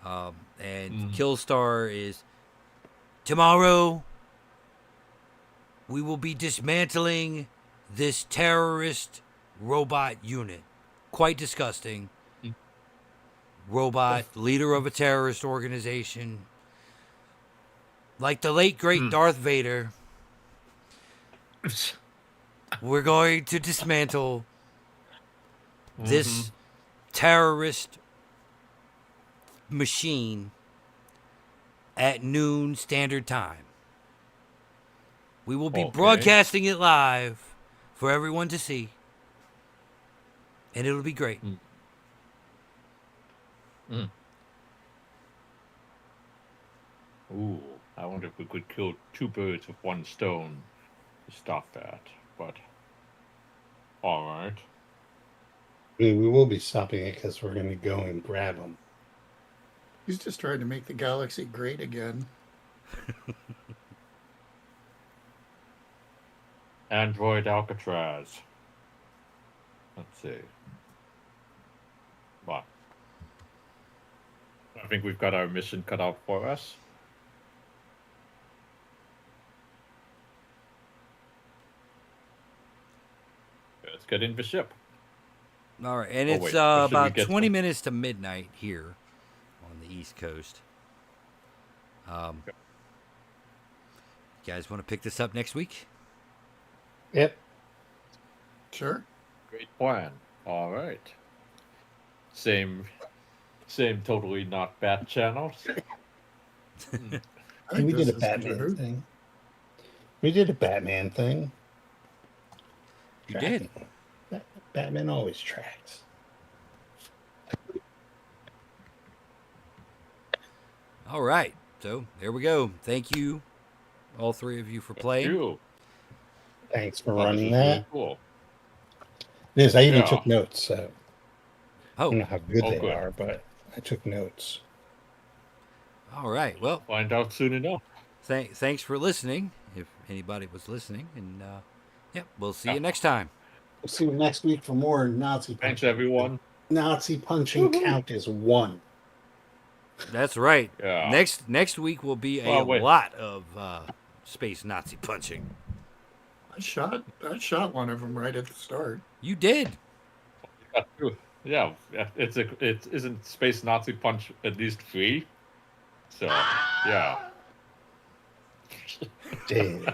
and Killstar is, tomorrow we will be dismantling this terrorist robot unit. Quite disgusting. Robot, leader of a terrorist organization. Like the late, great Darth Vader. We're going to dismantle this terrorist machine at noon Standard Time. We will be broadcasting it live for everyone to see. And it'll be great. Ooh, I wonder if we could kill two birds with one stone to stop that. But all right. I mean, we will be stopping it because we're going to go and grab them. He's just trying to make the galaxy great again. Android Alcatraz. Let's see. But I think we've got our mission cut out for us. Let's get in the ship. All right, and it's about 20 minutes to midnight here on the East Coast. You guys want to pick this up next week? Yep. Sure. Great plan. All right. Same totally not bad channels. We did a Batman thing. We did a Batman thing. You did. Batman always tracks. All right. So there we go. Thank you, all three of you, for playing. Thanks for running that. Really cool. Yes, I even took notes. So I don't know how good they good. are, but I took notes. All right. Well, find out soon enough. Thanks for listening, if anybody was listening, and we'll see you next time. We'll see you next week for more Nazi punching. Thanks, everyone. Nazi punching count is 1. That's right. Yeah. Next week will be a lot of space Nazi punching. I shot one of them right at the start. You did. Yeah, it isn't space Nazi punch at least 3. So yeah. Did.